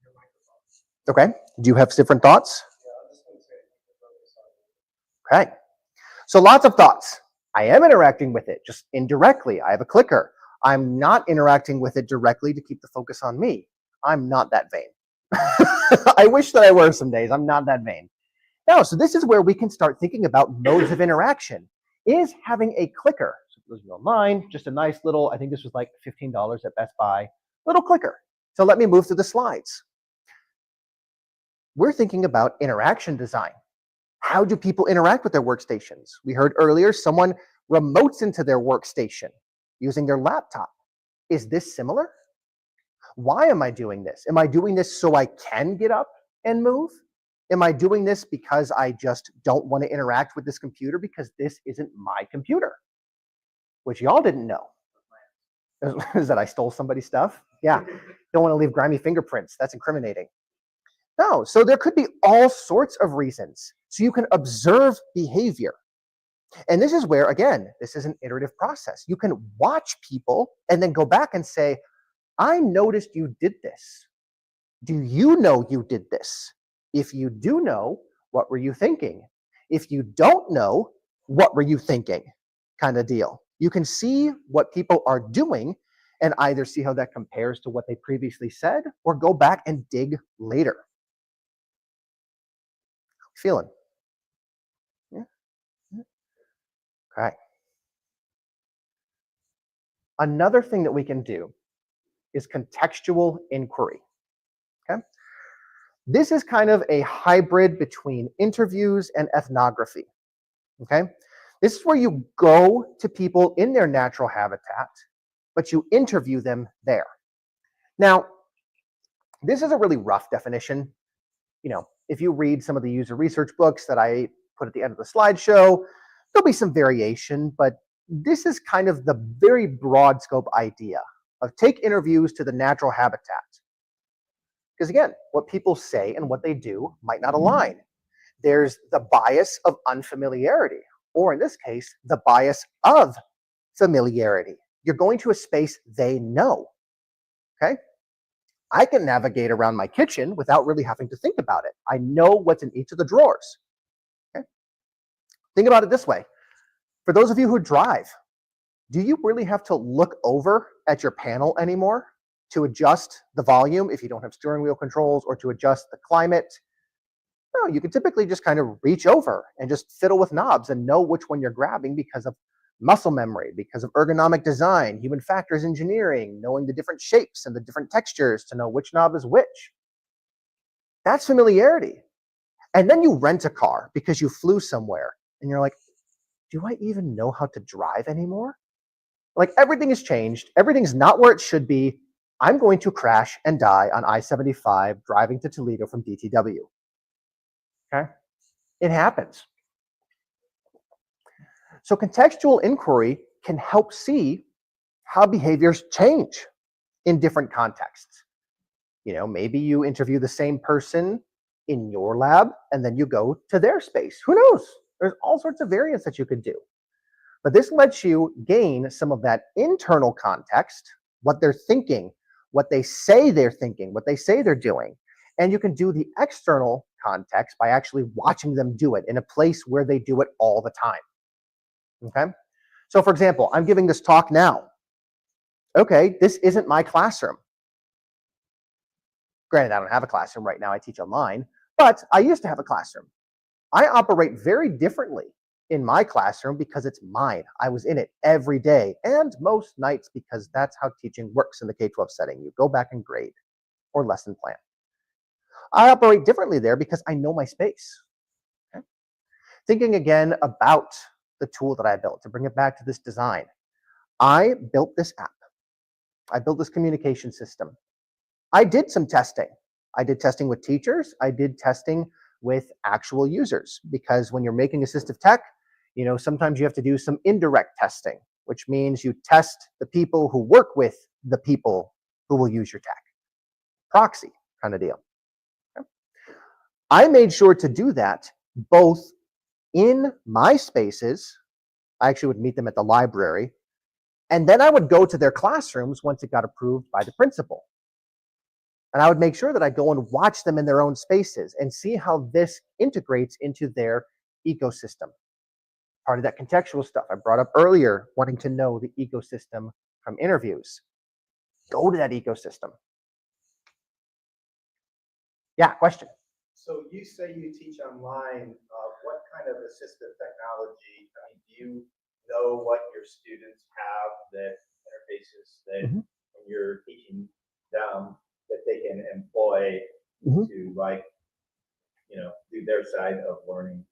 your microphone. Okay. Do you have different thoughts? Okay. So lots of thoughts. I am interacting with it, just indirectly. I have a clicker. I'm not interacting with it directly to keep the focus on me. I'm not that vain. I wish that I were some days. I'm not that vain. No, so this is where we can start thinking about modes of interaction. Is having a clicker, so for those of you online, just a nice little, I think this was like $15 at Best Buy, little clicker. So let me move through the slides. We're thinking about interaction design. How do people interact with their workstations? We heard earlier someone remotes into their workstation using their laptop. Is this similar? Why am I doing this? Am I doing this so I can get up and move? Am I doing this because I just don't want to interact with this computer because this isn't my computer? Which y'all didn't know. Is that I stole somebody's stuff? Yeah. Don't want to leave grimy fingerprints. That's incriminating. No, so there could be all sorts of reasons. So you can observe behavior. And this is where, again, this is an iterative process. You can watch people and then go back and say, I noticed you did this. Do you know you did this? If you do know, what were you thinking? If you don't know, what were you thinking? Kind of deal. You can see what people are doing and either see how that compares to what they previously said or go back and dig later. Feeling? Yeah. Okay. Another thing that we can do is contextual inquiry. Okay. This is kind of a hybrid between interviews and ethnography. Okay. This is where you go to people in their natural habitat, but you interview them there. Now, this is a really rough definition. You know, if you read some of the user research books that I put at the end of the slideshow, there'll be some variation, but this is kind of the very broad scope idea of take interviews to the natural habitat. Because again, what people say and what they do might not align. There's the bias of unfamiliarity, or in this case, the bias of familiarity. You're going to a space they know, okay? I can navigate around my kitchen without really having to think about it. I know what's in each of the drawers, okay? Think about it this way. For those of you who drive, do you really have to look over at your panel anymore to adjust the volume if you don't have steering wheel controls or to adjust the climate? No, you can typically just kind of reach over and just fiddle with knobs and know which one you're grabbing because of muscle memory, because of ergonomic design, human factors engineering, knowing the different shapes and the different textures to know which knob is which. That's familiarity. And then you rent a car because you flew somewhere and you're like, do I even know how to drive anymore? Like everything has changed. Everything's not where it should be. I'm going to crash and die on I-75 driving to Toledo from DTW. Okay? It happens. So contextual inquiry can help see how behaviors change in different contexts. You know, maybe you interview the same person in your lab and then you go to their space. Who knows? There's all sorts of variants that you could do. But this lets you gain some of that internal context, what they're thinking, what they say they're thinking, what they say they're doing. And you can do the external context by actually watching them do it in a place where they do it all the time. Okay? So for example, I'm giving this talk now. Okay, this isn't my classroom. Granted, I don't have a classroom right now, I teach online, but I used to have a classroom. I operate very differently in my classroom because it's mine. I was in it every day and most nights because that's how teaching works in the K-12 setting. You go back and grade or lesson plan. I operate differently there because I know my space. Okay? Thinking again about the tool that I built, to bring it back to this design. I built this app. I built this communication system. I did some testing. I did testing with teachers. I did testing with actual users, because when you're making assistive tech, sometimes you have to do some indirect testing, which means you test the people who work with the people who will use your tech. Proxy kind of deal. Okay. I made sure to do that both in my spaces. I actually would meet them at the library, and then I would go to their classrooms once it got approved by the principal. And I would make sure that I go and watch them in their own spaces and see how this integrates into their ecosystem. Part of that contextual stuff I brought up earlier, wanting to know the ecosystem from interviews. Go to that ecosystem. Yeah, question. So you say you teach online. What kind of assistive technology? I mean, do you know what your students have that interfaces that when you're teaching them that they can employ to, like, do their side of learning?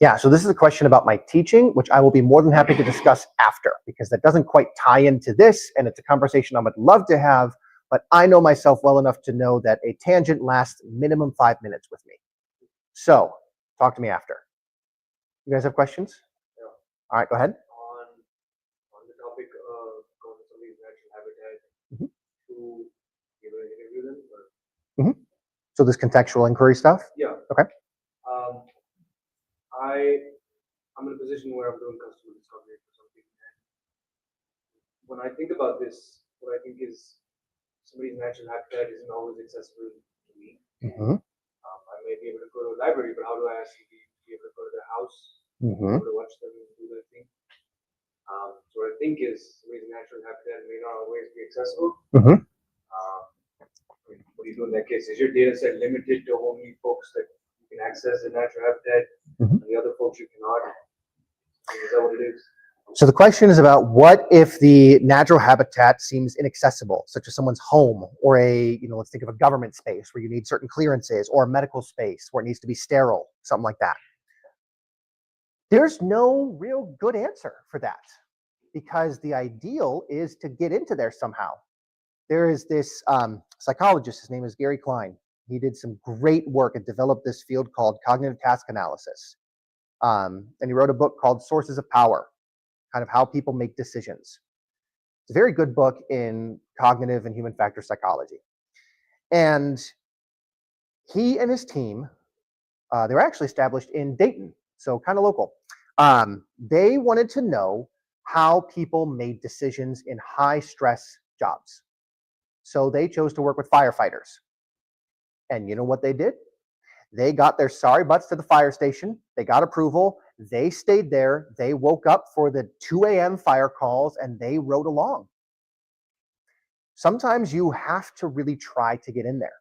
Yeah, so this is a question about my teaching, which I will be more than happy to discuss after, because that doesn't quite tie into this, and it's a conversation I would love to have, but I know myself well enough to know that a tangent lasts minimum 5 minutes with me. So, talk to me after. You guys have questions? Yeah. All right, go ahead. On the topic of going to somebody's natural habitat to give an interview them, or So this contextual inquiry stuff? yeah. Okay. I'm in a position where I'm doing customer discovery for something, and when I think about this, what I think is somebody's natural habitat isn't always accessible to me. I may be able to go to a library, but how do I actually be able to go to their house, be able to watch them do their thing? So what I think is somebody's natural habitat may not always be accessible. I mean, what do you do in that case? Is your data set limited to only folks that you can access the natural habitat, and the other folks you cannot? Is that what it is? So the question is about, what if the natural habitat seems inaccessible, such as someone's home, or let's think of a government space where you need certain clearances, or a medical space where it needs to be sterile, something like that. There's no real good answer for that, because the ideal is to get into there somehow. There is this psychologist, his name is Gary Klein. He did some great work and developed this field called cognitive task analysis. And he wrote a book called Sources of Power, kind of how people make decisions. It's a very good book in cognitive and human factor psychology. And he and his team, they were actually established in Dayton, so kind of local. They wanted to know how people made decisions in high stress jobs. So they chose to work with firefighters. And you know what they did? They got their sorry butts to the fire station. They got approval. They stayed there. They woke up for the 2 a.m. fire calls, and they rode along. Sometimes you have to really try to get in there,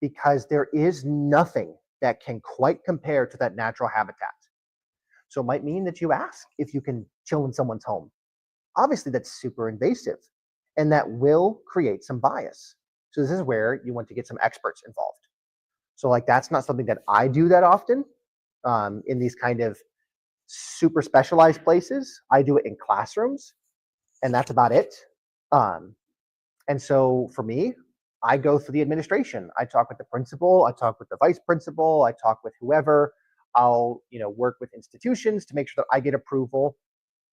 because there is nothing that can quite compare to that natural habitat. So it might mean that you ask if you can chill in someone's home. Obviously, that's super invasive, and that will create some bias. So this is where you want to get some experts involved. So that's not something that I do that often in these kind of super specialized places. I do it in classrooms, and that's about it. And so for me, I go through the administration. I talk with the principal. I talk with the vice principal. I talk with whoever. I'll work with institutions to make sure that I get approval.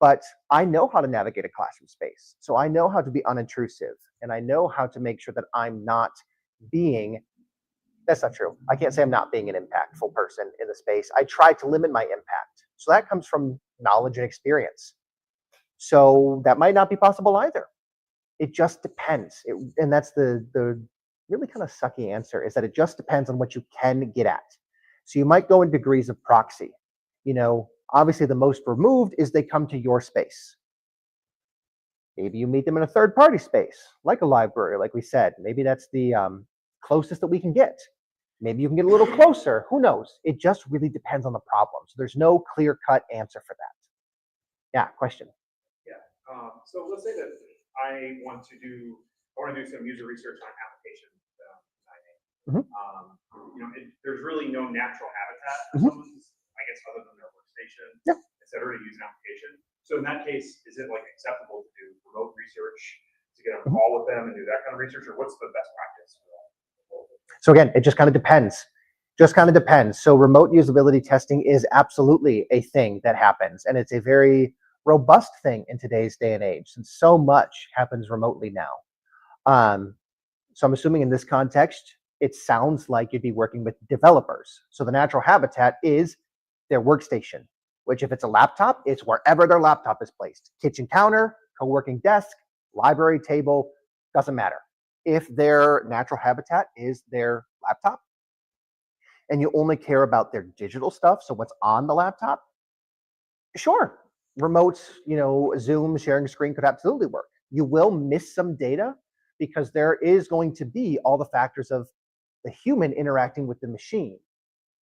But I know how to navigate a classroom space. So I know how to be unintrusive, and I know how to make sure that I'm not being, that's not true. I can't say I'm not being an impactful person in the space. I try to limit my impact. So that comes from knowledge and experience. So that might not be possible either. It just depends. And that's the really kind of sucky answer, is that it just depends on what you can get at. So you might go in degrees of proxy. Obviously the most removed is they come to your space. Maybe you meet them in a third party space, like a library, like we said. Maybe that's the closest that we can get. Maybe you can get a little closer. Who knows? It just really depends on the problem. So there's no clear-cut answer for that. Yeah, question. So let's say that I want to do some user research on application designing. There's really no natural habitat for someone's, I guess, other than their workstation, et cetera, to use an application. So in that case, is it like acceptable to do remote research, to get on a call with them and do that kind of research, or what's the best practice for that? So again, it just kind of depends. So remote usability testing is absolutely a thing that happens, and it's a very robust thing in today's day and age, since so much happens remotely now. So I'm assuming in this context, it sounds like you'd be working with developers. So the natural habitat is their workstation, which if it's a laptop, it's wherever their laptop is placed. Kitchen counter, co-working desk, library table, doesn't matter. If their natural habitat is their laptop, and you only care about their digital stuff, so what's on the laptop, sure, remote, Zoom sharing screen could absolutely work. You will miss some data because there is going to be all the factors of the human interacting with the machine.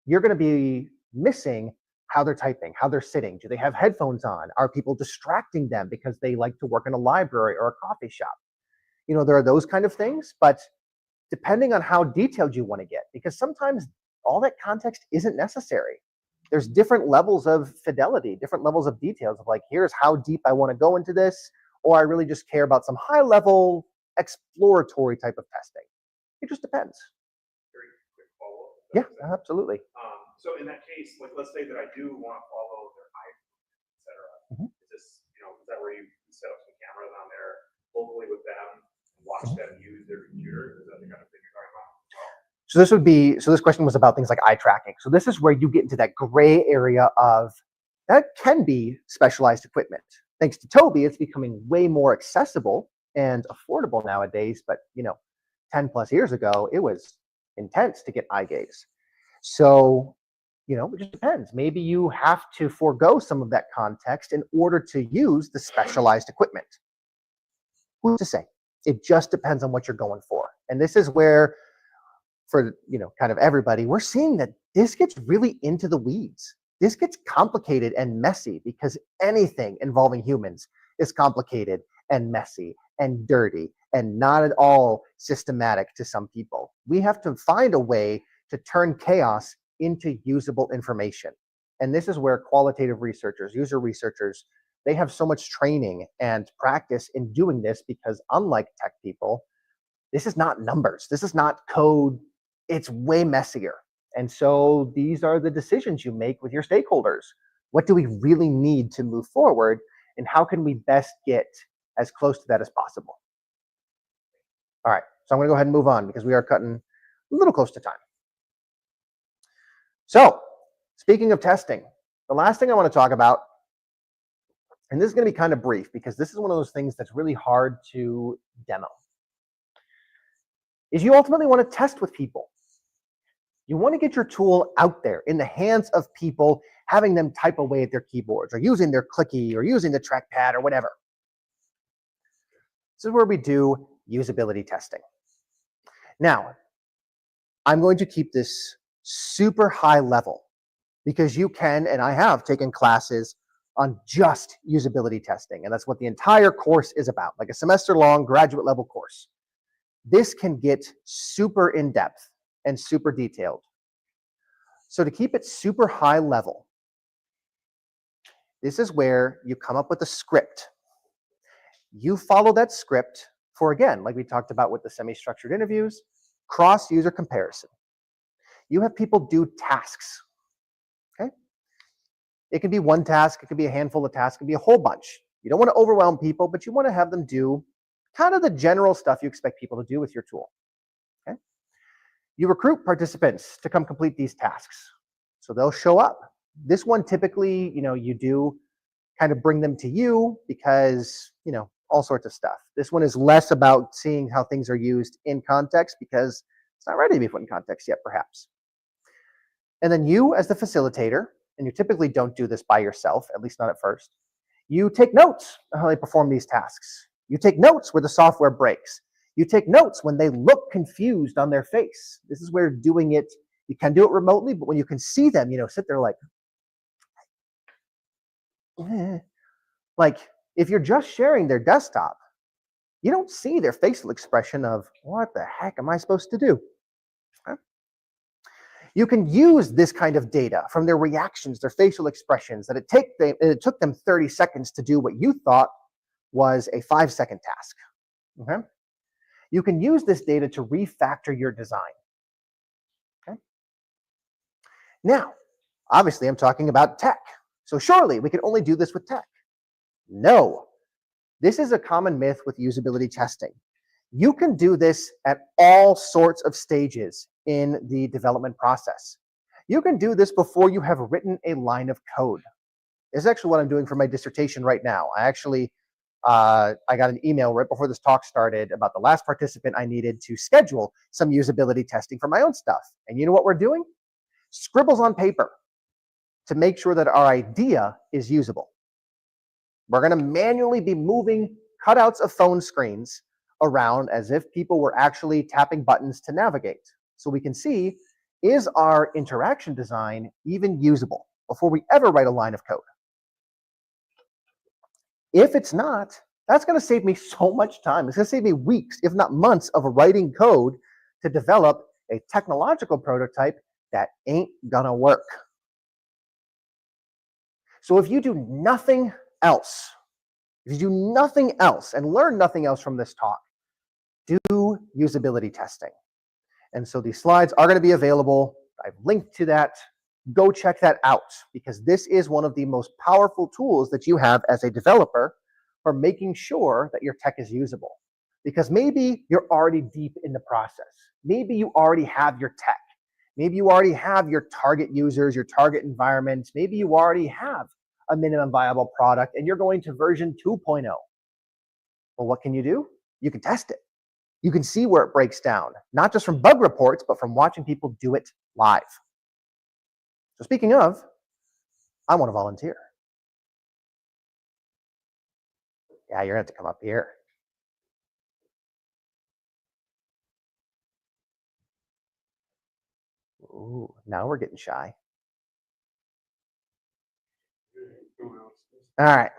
You're going to be missing how they're typing, how they're sitting. Do they have headphones on? Are people distracting them because they like to work in a library or a coffee shop? There are those kind of things, but depending on how detailed you want to get, because sometimes all that context isn't necessary. There's different levels of fidelity, different levels of details of like, here's how deep I want to go into this, or I really just care about some high level exploratory type of testing. It just depends. Very quick follow-up. Yeah, absolutely. So in that case, like, let's say that I do want to follow their eye, et cetera. Is this, is that where you set up some cameras on there locally with them and watch them use their computer? Is that the kind of thing you're talking about? So this question was about things like eye tracking. So this is where you get into that gray area of that can be specialized equipment. Thanks to Toby, it's becoming way more accessible and affordable nowadays. But 10 plus years ago, it was intense to get eye gaze. So, it just depends. Maybe you have to forego some of that context in order to use the specialized equipment. Who's to say? It just depends on what you're going for. And this is where, for kind of everybody, we're seeing that this gets really into the weeds. This gets complicated and messy because anything involving humans is complicated and messy and dirty and not at all systematic to some people. We have to find a way to turn chaos into usable information. And this is where qualitative researchers, user researchers, they have so much training and practice in doing this because unlike tech people, this is not numbers. This is not code. It's way messier. And so these are the decisions you make with your stakeholders. What do we really need to move forward? And how can we best get as close to that as possible? All right, so I'm going to go ahead and move on because we are cutting a little close to time. So speaking of testing, the last thing I want to talk about, and this is going to be kind of brief because this is one of those things that's really hard to demo, is you ultimately want to test with people. You want to get your tool out there in the hands of people, having them type away at their keyboards or using their clicky or using the trackpad or whatever. This is where we do usability testing. Now, I'm going to keep this super high level because you can, and I have taken classes on just usability testing, and that's what the entire course is about, like a semester-long graduate level course. This can get super in-depth and super detailed. So to keep it super high level, this is where you come up with a script. You follow that script for, again, like we talked about with the semi-structured interviews, cross-user comparison. You have people do tasks, okay? It can be one task, it could be a handful of tasks, it could be a whole bunch. You don't want to overwhelm people, but you want to have them do kind of the general stuff you expect people to do with your tool, okay? You recruit participants to come complete these tasks. So they'll show up. This one typically, you do kind of bring them to you because, all sorts of stuff. This one is less about seeing how things are used in context because it's not ready to be put in context yet, perhaps. And then you, as the facilitator, and you typically don't do this by yourself, at least not at first, you take notes on how they perform these tasks. You take notes where the software breaks. You take notes when they look confused on their face. This is where doing it You can do it remotely, but when you can see them, sit there like, like if you're just sharing their desktop, you don't see their facial expression of what the heck am I supposed to do? You can use this kind of data from their reactions, their facial expressions, that it took them 30 seconds to do what you thought was a 5-second task. Okay? You can use this data to refactor your design. Okay? Now, obviously, I'm talking about tech. So surely we can only do this with tech. No. This is a common myth with usability testing. You can do this at all sorts of stages in the development process. You can do this before you have written a line of code. This is actually what I'm doing for my dissertation right now. I got an email right before this talk started about the last participant I needed to schedule some usability testing for my own stuff. And you know what we're doing? Scribbles on paper to make sure that our idea is usable. We're going to manually be moving cutouts of phone screens around as if people were actually tapping buttons to navigate. So we can see, is our interaction design even usable before we ever write a line of code? If it's not, that's going to save me so much time. It's going to save me weeks, if not months, of writing code to develop a technological prototype that ain't going to work. So if you do nothing else, and learn nothing else from this talk, do usability testing. And so these slides are going to be available. I've linked to that. Go check that out, because this is one of the most powerful tools that you have as a developer for making sure that your tech is usable. Because maybe you're already deep in the process. Maybe you already have your tech. Maybe you already have your target users, your target environment. Maybe you already have a minimum viable product and you're going to version 2.0. Well, what can you do? You can test it. You can see where it breaks down, not just from bug reports, but from watching people do it live. So speaking of, I want to volunteer. Yeah, you're going to have to come up here. Ooh, now we're getting shy. All right.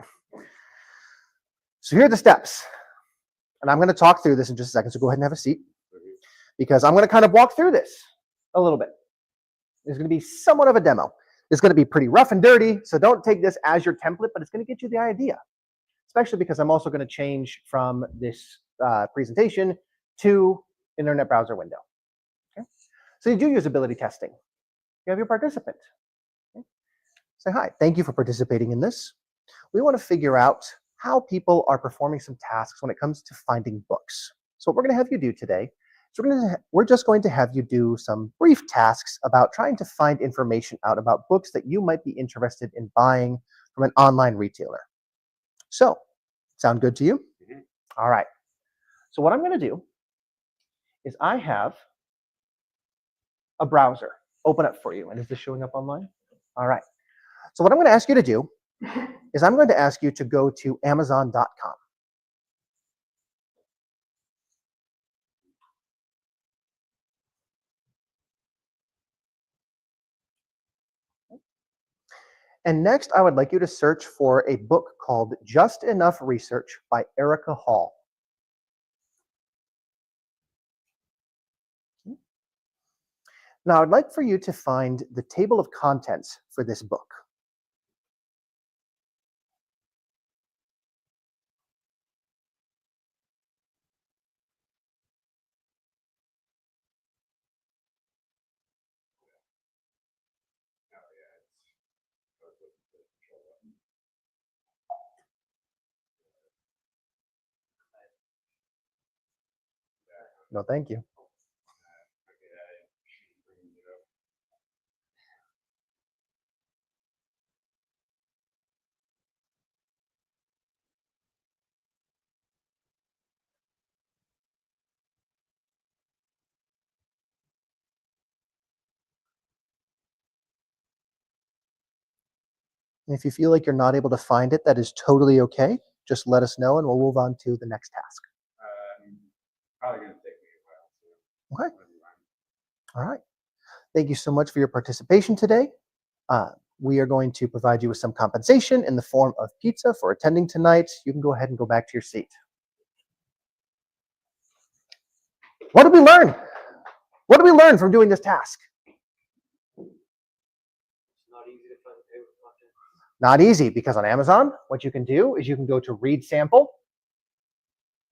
So here are the steps. And I'm going to talk through this in just a second, so go ahead and have a seat. Because I'm going to kind of walk through this a little bit. It's going to be somewhat of a demo. It's going to be pretty rough and dirty, so don't take this as your template, but it's going to get you the idea. Especially because I'm also going to change from this presentation to internet browser window. Okay? So you do usability testing. You have your participant. Okay? Say hi. Thank you for participating in this. We want to figure out how people are performing some tasks when it comes to finding books. So what we're going to have you do today is we're just going to have you do some brief tasks about trying to find information out about books that you might be interested in buying from an online retailer. So, sound good to you? Mm-hmm. All right. So what I'm going to do is I have a browser open up for you. And is this showing up online? All right. So what I'm going to ask you to do is I'm going to ask you to go to Amazon.com. And next, I would like you to search for a book called Just Enough Research by Erica Hall. Now, I'd like for you to find the table of contents for this book. No, thank you. And if you feel like you're not able to find it, that is totally okay. Just let us know and we'll move on to the next task. Probably going to take me a while. Okay. All right. Thank you so much for your participation today. We are going to provide you with some compensation in the form of pizza for attending tonight. You can go ahead and go back to your seat. What did we learn? What did we learn from doing this task? Not easy to find table of contents. Not easy, because on Amazon, what you can do is you can go to read sample.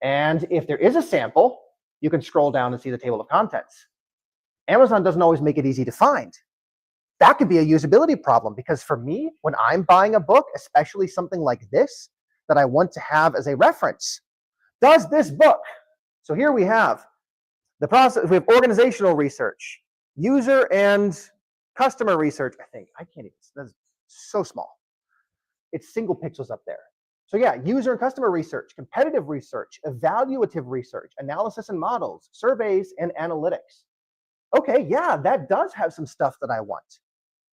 And if there is a sample, you can scroll down and see the table of contents. Amazon doesn't always make it easy to find. That could be a usability problem, because for me, when I'm buying a book, especially something like this, that I want to have as a reference, does this book? So here we have the process, we have organizational research, user and customer research. I think, I can't even, that's so small. It's single pixels up there. So yeah, user and customer research, competitive research, evaluative research, analysis and models, surveys and analytics. Okay, yeah, that does have some stuff that I want.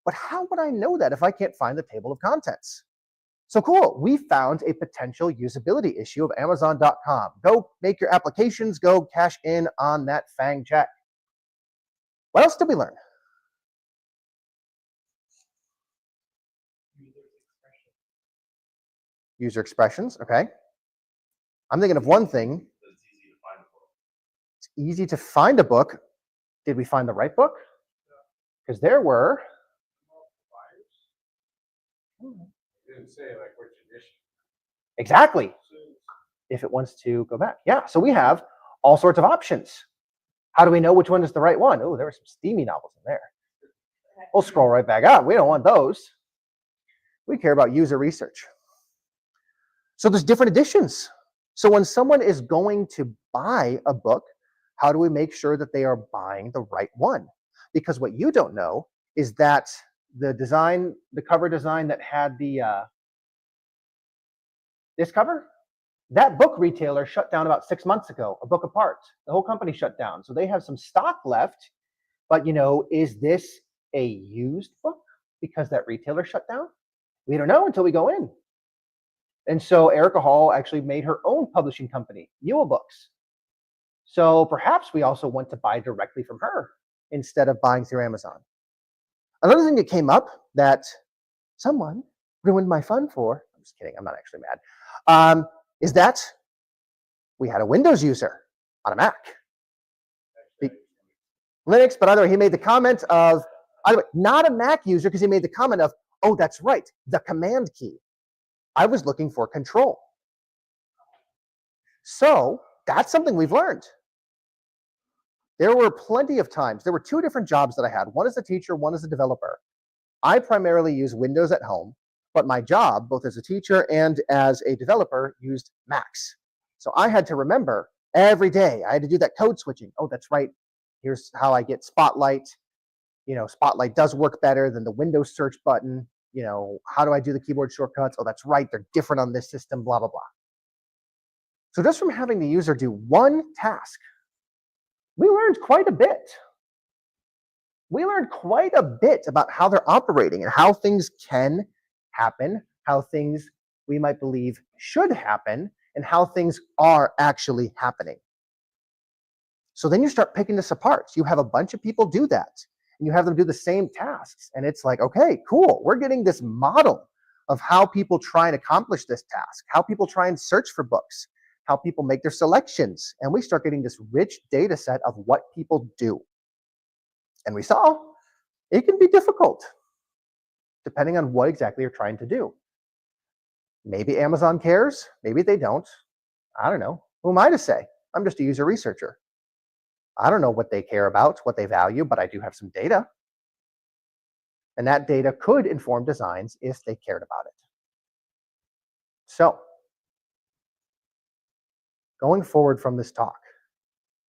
But how would I know that if I can't find the table of contents? So cool, we found a potential usability issue of Amazon.com. Go make your applications, go cash in on that FANG check. What else did we learn? User expressions, okay. I'm thinking of one thing. It's easy to find a book. Did we find the right book? Because there were. Didn't say like which edition. Exactly. If it wants to go back. Yeah, so we have all sorts of options. How do we know which one is the right one? Oh, there were some steamy novels in there. We'll scroll right back up. We don't want those. We care about user research. So there's different editions. So when someone is going to buy a book, how do we make sure that they are buying the right one? Because what you don't know is that the design, the cover design that had the this cover, that book retailer shut down about 6 months ago, a book apart. The whole company shut down. So they have some stock left, but you know, is this a used book because that retailer shut down? We don't know until we go in. And so Erica Hall actually made her own publishing company, Mule Books. So perhaps we also want to buy directly from her instead of buying through Amazon. Another thing that came up that someone ruined my fun for, I'm just kidding, I'm not actually mad, is that we had a Windows user on a Mac. Linux, but either way, he made the comment of, not a Mac user, because he made the comment of, oh, that's right, the command key. I was looking for control. So that's something we've learned. There were plenty of times, there were two different jobs that I had. One as a teacher, one as a developer. I primarily use Windows at home, but my job, both as a teacher and as a developer, used Macs. So I had to remember every day, I had to do that code switching. Oh, that's right. Here's how I get Spotlight. You know, Spotlight does work better than the Windows search button. You know, how do I do the keyboard shortcuts? Oh, that's right. They're different on this system, blah, blah, blah. So just from having the user do one task, we learned quite a bit. We learned quite a bit about how they're operating and how things can happen, how things we might believe should happen, and how things are actually happening. So then you start picking this apart. You have a bunch of people do that, and you have them do the same tasks. And it's like, okay, cool. We're getting this model of how people try and accomplish this task, how people try and search for books, how people make their selections. And we start getting this rich data set of what people do. And we saw it can be difficult depending on what exactly you're trying to do. Maybe Amazon cares, maybe they don't. I don't know. Who am I to say? I'm just a user researcher. I don't know what they care about, what they value, but I do have some data. And that data could inform designs if they cared about it. So, going forward from this talk,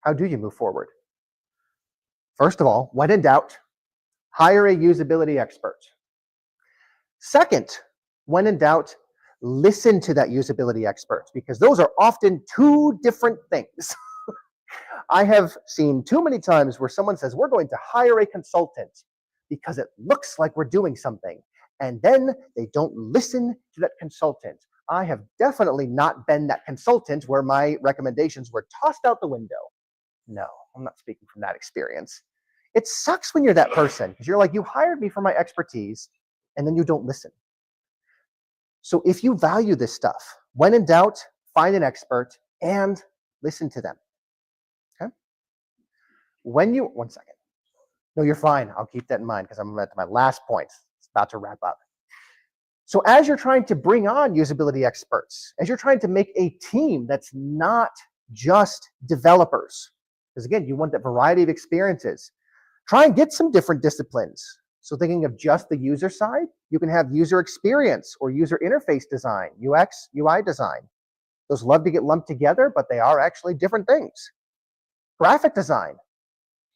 how do you move forward? First of all, when in doubt, hire a usability expert. Second, when in doubt, listen to that usability expert, because those are often two different things. I have seen too many times where someone says, we're going to hire a consultant because it looks like we're doing something, and then they don't listen to that consultant. I have definitely not been that consultant where my recommendations were tossed out the window. No, I'm not speaking from that experience. It sucks when you're that person because you're like, you hired me for my expertise and then you don't listen. So if you value this stuff, when in doubt, find an expert and listen to them. Okay? One second. No, you're fine. I'll keep that in mind because I'm at my last point. It's about to wrap up. So as you're trying to bring on usability experts, as you're trying to make a team that's not just developers, because again, you want that variety of experiences, try and get some different disciplines. So thinking of just the user side, you can have user experience or user interface design, UX, UI design. Those love to get lumped together, but they are actually different things. Graphic design.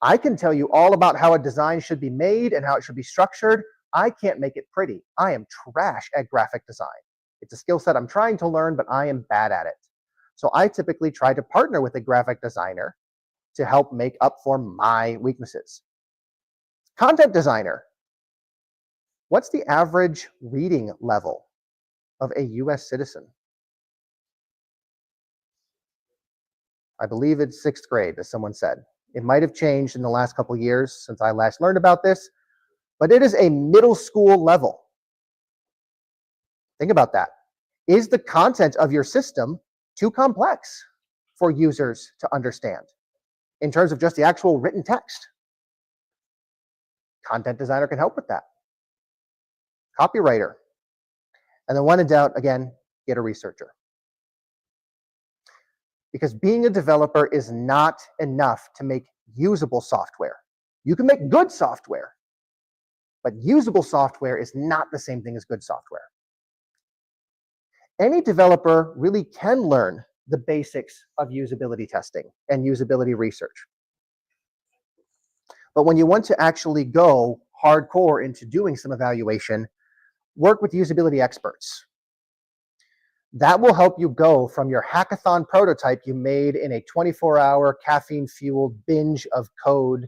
I can tell you all about how a design should be made and how it should be structured. I can't make it pretty. I am trash at graphic design. It's a skill set I'm trying to learn, but I am bad at it. So I typically try to partner with a graphic designer to help make up for my weaknesses. Content designer. What's the average reading level of a US citizen? I believe it's 6th grade, as someone said. It might have changed in the last couple of years since I last learned about this, but it is a middle school level. Think about that. Is the content of your system too complex for users to understand in terms of just the actual written text? Content designer can help with that. Copywriter. And then when in doubt, again, get a researcher. Because being a developer is not enough to make usable software. You can make good software, but usable software is not the same thing as good software. Any developer really can learn the basics of usability testing and usability research. But when you want to actually go hardcore into doing some evaluation, work with usability experts. That will help you go from your hackathon prototype you made in a 24-hour caffeine-fueled binge of code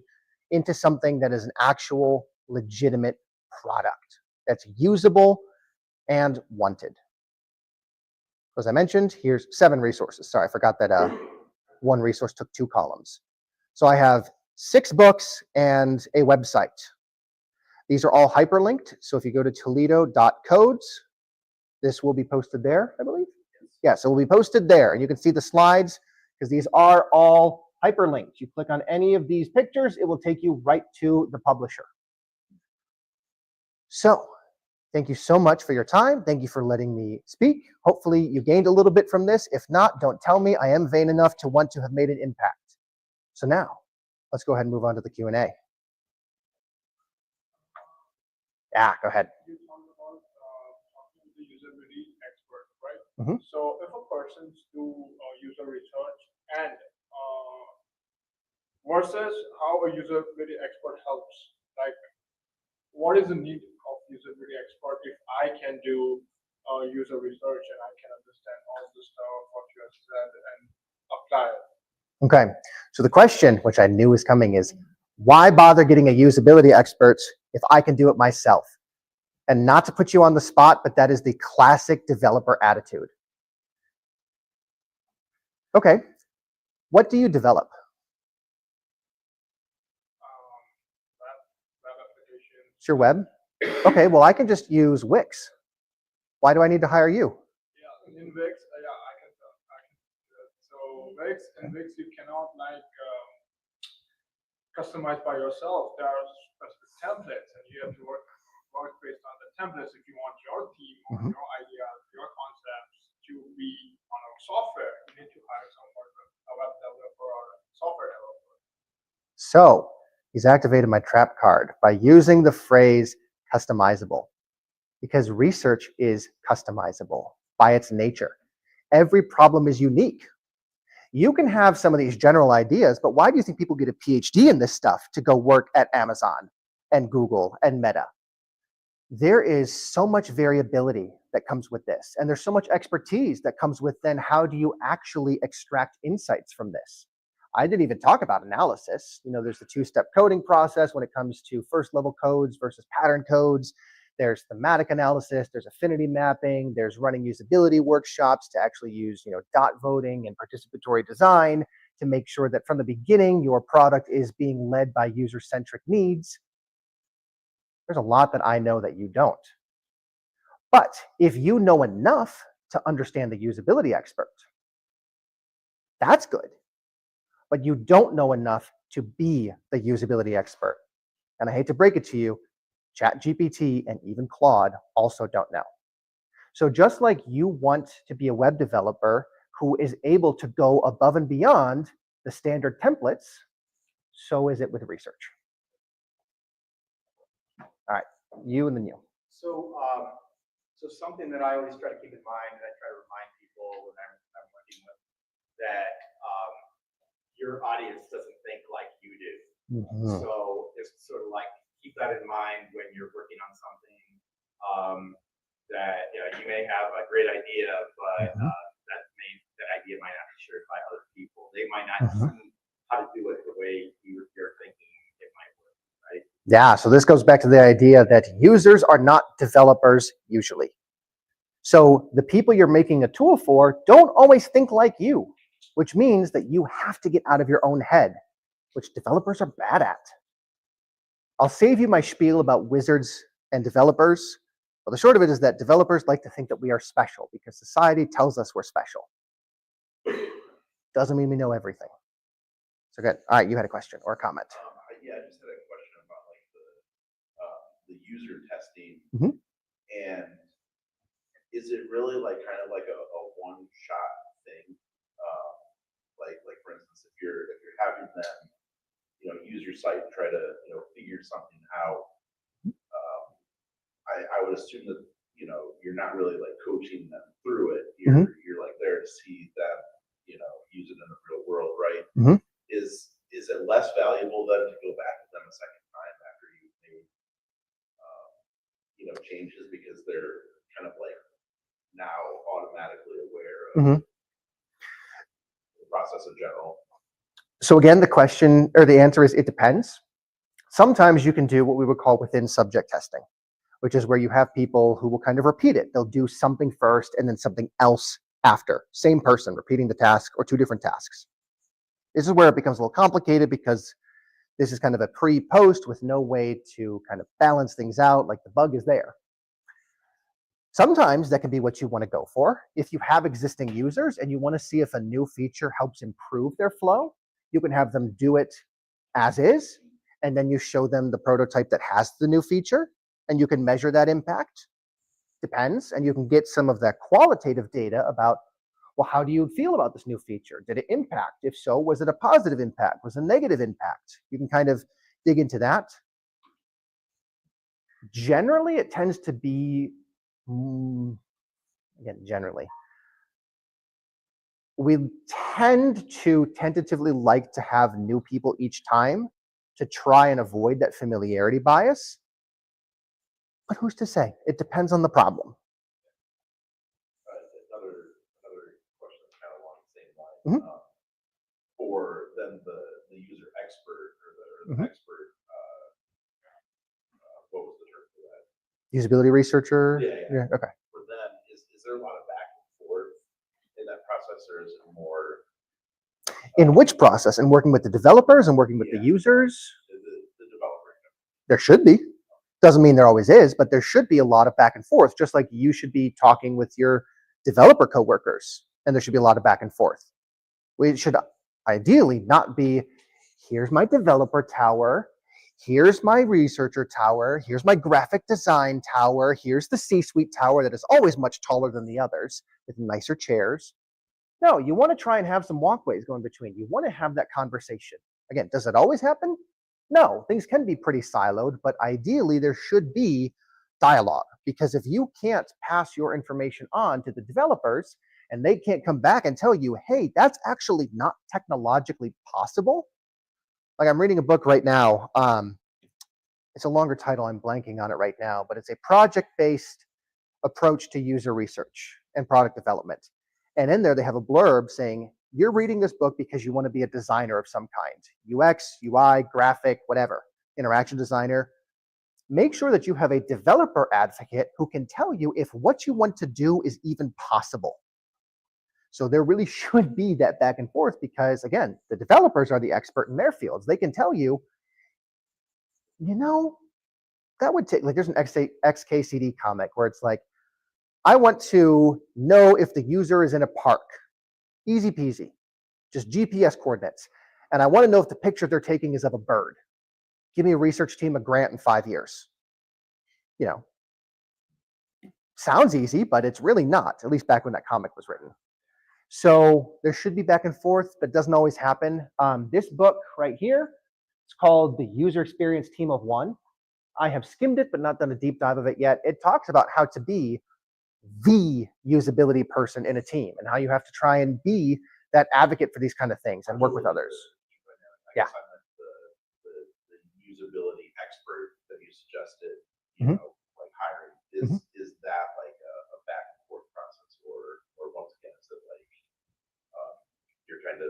into something that is an actual legitimate product that's usable and wanted. As I mentioned, here's 7 resources. Sorry, I forgot that one resource took 2 columns. So I have 6 books and a website. These are all hyperlinked. So if you go to toledo.codes, this will be posted there, I believe. Yeah, so it will be posted there. And you can see the slides because these are all hyperlinked. You click on any of these pictures, it will take you right to the publisher. So thank you so much for your time. Thank you for letting me speak. Hopefully you gained a little bit from this. If not, don't tell me. I am vain enough to want to have made an impact. So now, let's go ahead and move on to the Q&A. Yeah, go ahead. You talked about talking to the usability expert, right? Mhm. So if a person's do user research and versus how a usability expert helps, like what is the need of usability expert if I can do user research and I can understand all the stuff what you have said and apply it? Okay, so the question, which I knew was coming, is why bother getting a usability expert if I can do it myself? And not to put you on the spot, but that is the classic developer attitude. Okay, what do you develop? Web applications. It's your web? Okay, well, I can just use Wix. Why do I need to hire you? Yeah, in Wix, yeah, I can do that. So Wix, in Wix, you cannot like customize by yourself. There are specific templates, and you have to work based on the templates if you want your theme or your ideas, your concepts to be on a software. You need to hire someone, a web developer or a software developer. So he's activated my trap card by using the phrase customizable, because research is customizable by its nature. Every problem is unique. You can have some of these general ideas, but why do you think people get a PhD in this stuff to go work at Amazon and Google and Meta? There is so much variability that comes with this, and there's so much expertise that comes with then how do you actually extract insights from this? I didn't even talk about analysis. You know, there's the 2-step coding process when it comes to first level codes versus pattern codes. There's thematic analysis, there's affinity mapping, there's running usability workshops to actually use, dot voting and participatory design to make sure that from the beginning, your product is being led by user-centric needs. There's a lot that I know that you don't. But if you know enough to understand the usability expert, that's good. But you don't know enough to be the usability expert. And I hate to break it to you, ChatGPT and even Claude also don't know. So just like you want to be a web developer who is able to go above and beyond the standard templates, so is it with research. All right, you and then you. So, so something that I always try to keep in mind, and I try to remind people when I'm working with, that your audience doesn't think like you do. Mm-hmm. So it's sort of like keep that in mind when you're working on something that you may have a great idea, but that idea might not be shared by other people. They might not see how to do it the way you're thinking it might work, right? Yeah, so this goes back to the idea that users are not developers usually. So the people you're making a tool for don't always think like you, which means that you have to get out of your own head, which developers are bad at. I'll save you my spiel about wizards and developers. But the short of it is that developers like to think that we are special because society tells us we're special. Doesn't mean we know everything. So good. All right, you had a question or a comment. Yeah, I just had a question about like the user testing, Mhm. and is it really like kind of like a one-shot thing? Like for instance, if you're having them, use your site and try to figure something out, I would assume that you're not really like coaching them through it. You're like there to see them use it in the real world, right? Mhm. Is it less valuable then to go back to them a second time after you've made changes because they're kind of like now automatically aware of the process in general? So again, the question or the answer is it depends. Sometimes you can do what we would call within subject testing, which is where you have people who will kind of repeat it. They'll do something first and then something else after. Same person repeating the task or two different tasks. This is where it becomes a little complicated because this is kind of a pre-post with no way to kind of balance things out, like the bug is there. Sometimes that can be what you want to go for. If you have existing users and you want to see if a new feature helps improve their flow, you can have them do it as is, and then you show them the prototype that has the new feature, and you can measure that impact. Depends, and you can get some of that qualitative data about, well, how do you feel about this new feature? Did it impact? If so, was it a positive impact? Was it a negative impact? You can kind of dig into that. Generally, it tends to be, again, generally, we tend to tentatively like to have new people each time to try and avoid that familiarity bias. But who's to say? It depends on the problem. Another question kind of along the same line. For then the user expert or the expert, what was the term for that? Usability researcher? Yeah. Okay. For them, is there a lot of back and forth in that process, or is it more? In which process? In working with the developers and working with the users? The developer. There should be. Doesn't mean there always is, but there should be a lot of back and forth, just like you should be talking with your developer coworkers, and there should be a lot of back and forth. We should ideally not be, here's my developer tower, here's my researcher tower, here's my graphic design tower, here's the C-suite tower that is always much taller than the others with nicer chairs. No, you want to try and have some walkways going between. You want to have that conversation. Again, does it always happen? No, things can be pretty siloed, but ideally there should be dialogue, because if you can't pass your information on to the developers and they can't come back and tell you, hey, that's actually not technologically possible. Like I'm reading a book right now. It's a longer title. I'm blanking on it right now, but it's a project-based approach to user research and product development. And in there, they have a blurb saying, you're reading this book because you want to be a designer of some kind, UX, UI, graphic, whatever, interaction designer. Make sure that you have a developer advocate who can tell you if what you want to do is even possible. So there really should be that back and forth because, again, the developers are the expert in their fields. They can tell you, that would take, like, there's an XKCD comic where it's like, I want to know if the user is in a park. Easy peasy, just GPS coordinates. And I want to know if the picture they're taking is of a bird. Give me a research team, a grant in 5 years. Sounds easy, but it's really not, at least back when that comic was written. So there should be back and forth, but it doesn't always happen. This book right here, it's called The User Experience Team of One. I have skimmed it, but not done a deep dive of it yet. It talks about how to be the usability person in a team and how you have to try and be that advocate for these kind of things and work with others. I guess I meant the usability expert that you suggested, like hiring. Is that like a back and forth process, or once again, is it like you're kind of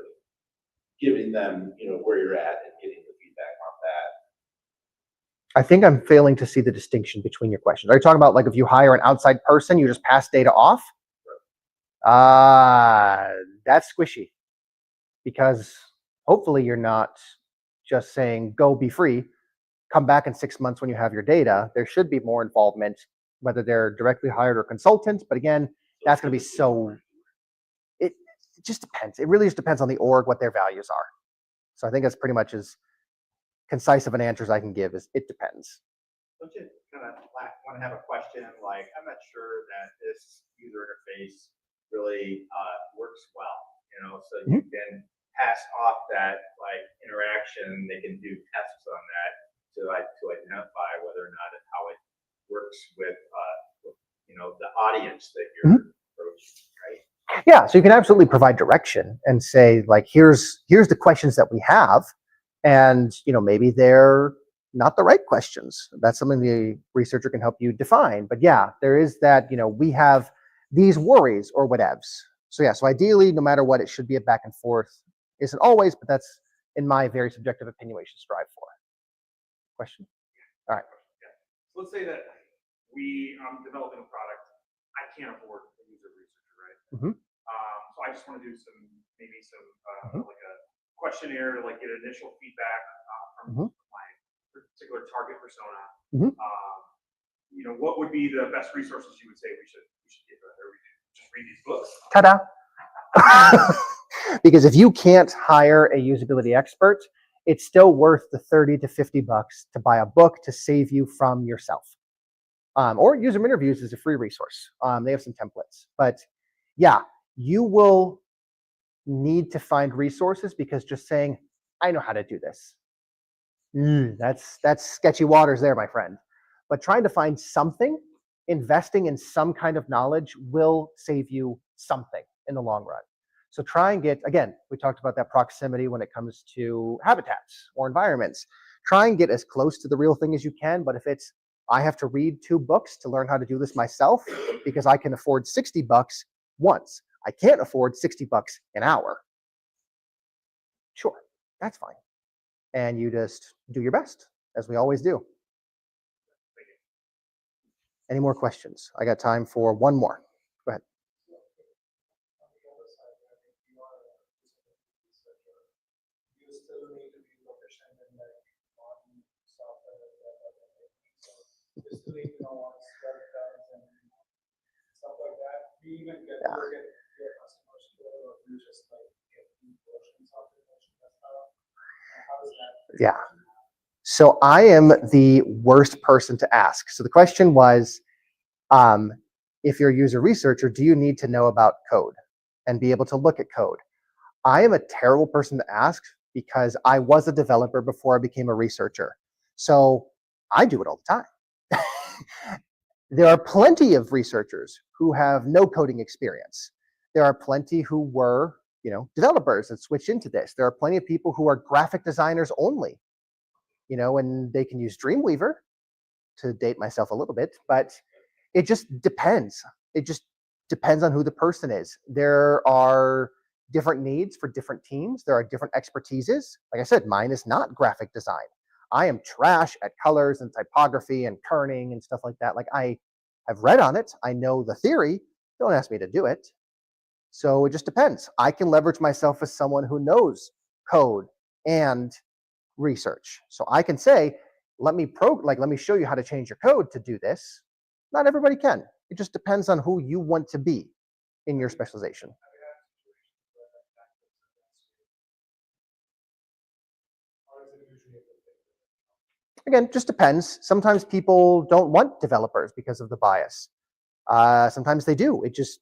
giving them, where you're at and getting the feedback on that? I think I'm failing to see the distinction between your questions. Are you talking about like if you hire an outside person, you just pass data off? That's squishy, because hopefully you're not just saying, go be free, come back in 6 months when you have your data. There should be more involvement, whether they're directly hired or consultants. But again, that's going to be it just depends. It really just depends on the org, what their values are. So I think that's pretty much as concise of an answer as I can give is it depends. Don't you kind of want to have a question like, I'm not sure that this user interface really works well, so you can pass off that like interaction. They can do tests on that to identify whether or not how it works with the audience that you're approaching, right? Yeah, so you can absolutely provide direction and say, like, here's the questions that we have, and maybe they're not the right questions. That's something the researcher can help you define. But yeah, there is that, we have these worries or whatevs. So yeah, so ideally, no matter what, it should be a back and forth. Isn't always, but that's, in my very subjective opinion, we should strive for. Question? All right. Yeah. So let's say that I'm developing a product. I can't afford a user researcher, right? So I just want to do maybe some like a questionnaire to like get initial feedback from my particular target persona. What would be the best resources you would say we should give her? Or we should just read these books? Ta-da! Because if you can't hire a usability expert, it's still worth the $30 to $50 to buy a book to save you from yourself. Or User Interviews is a free resource. They have some templates. But yeah, you will need to find resources, because just saying, I know how to do this, that's sketchy waters there, my friend. But trying to find something, investing in some kind of knowledge will save you something in the long run. So try and get, again, we talked about that proximity when it comes to habitats or environments. Try and get as close to the real thing as you can. But if it's, I have to read 2 books to learn how to do this myself because I can afford $60 once, I can't afford $60 an hour. Sure, that's fine. And you just do your best, as we always do. Any more questions? I got time for one more. Go ahead. You still need to be proficient in like modern software development. So you still need to know what square terms and stuff like that. We even get to look at your customers or you just like get new versions of the version. How does that? Yeah. So I am the worst person to ask. So the question was, if you're a user researcher, do you need to know about code and be able to look at code? I am a terrible person to ask because I was a developer before I became a researcher. So I do it all the time. There are plenty of researchers who have no coding experience. There are plenty who were, developers that switched into this. There are plenty of people who are graphic designers only, and they can use Dreamweaver, to date myself a little bit, but it just depends. It just depends on who the person is. There are different needs for different teams. There are different expertises. Like I said, mine is not graphic design. I am trash at colors and typography and kerning and stuff like that. Like, I have read on it. I know the theory. Don't ask me to do it. So it just depends. I can leverage myself as someone who knows code and research. So I can say, let me show you how to change your code to do this. Not everybody can. It just depends on who you want to be in your specialization. Again, just depends. Sometimes people don't want developers because of the bias. Sometimes they do. It just,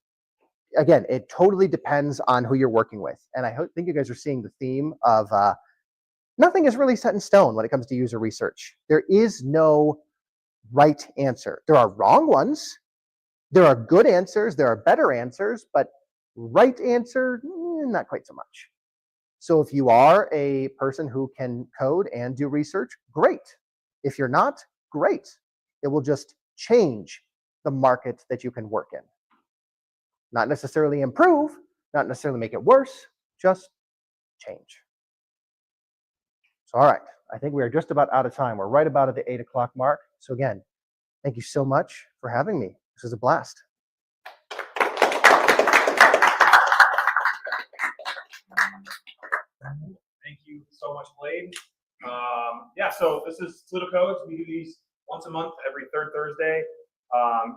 again, it totally depends on who you're working with. And I think you guys are seeing the theme of nothing is really set in stone when it comes to user research. There is no right answer. There are wrong ones. There are good answers. There are better answers, but right answer, not quite so much. So if you are a person who can code and do research, great. If you're not, great. It will just change the market that you can work in. Not necessarily improve, not necessarily make it worse, just change. So, all right, I think we are just about out of time. We're right about at the 8 o'clock mark. So again, thank you so much for having me. This was a blast. Thank you so much, Blade. Yeah, so this is Toledo Codes. We do these once a month, every third Thursday.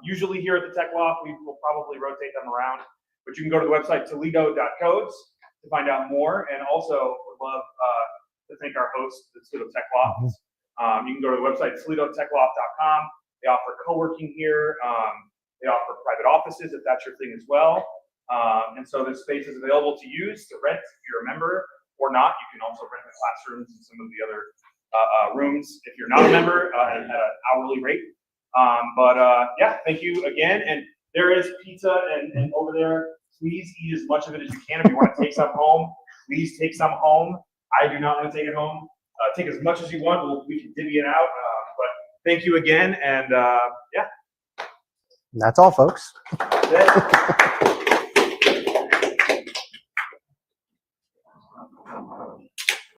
Usually here at the Tech Loft, we will probably rotate them around, but you can go to the website toledo.codes to find out more. And also would love to thank our host, the Toledo Tech Loft. You can go to the website toledotechloft.com. They offer co-working here. They offer private offices if that's your thing as well. And so this space is available to use, to rent if you're a member or not. You can also rent the classrooms and some of the other rooms if you're not a member at an hourly rate. Yeah, thank you again. And there is pizza and over there. Please eat as much of it as you can. If you want to take some home, please take some home. I do not want to take it home. Take as much as you want. We can divvy it out. But thank you again. And yeah. That's all, folks. That's it.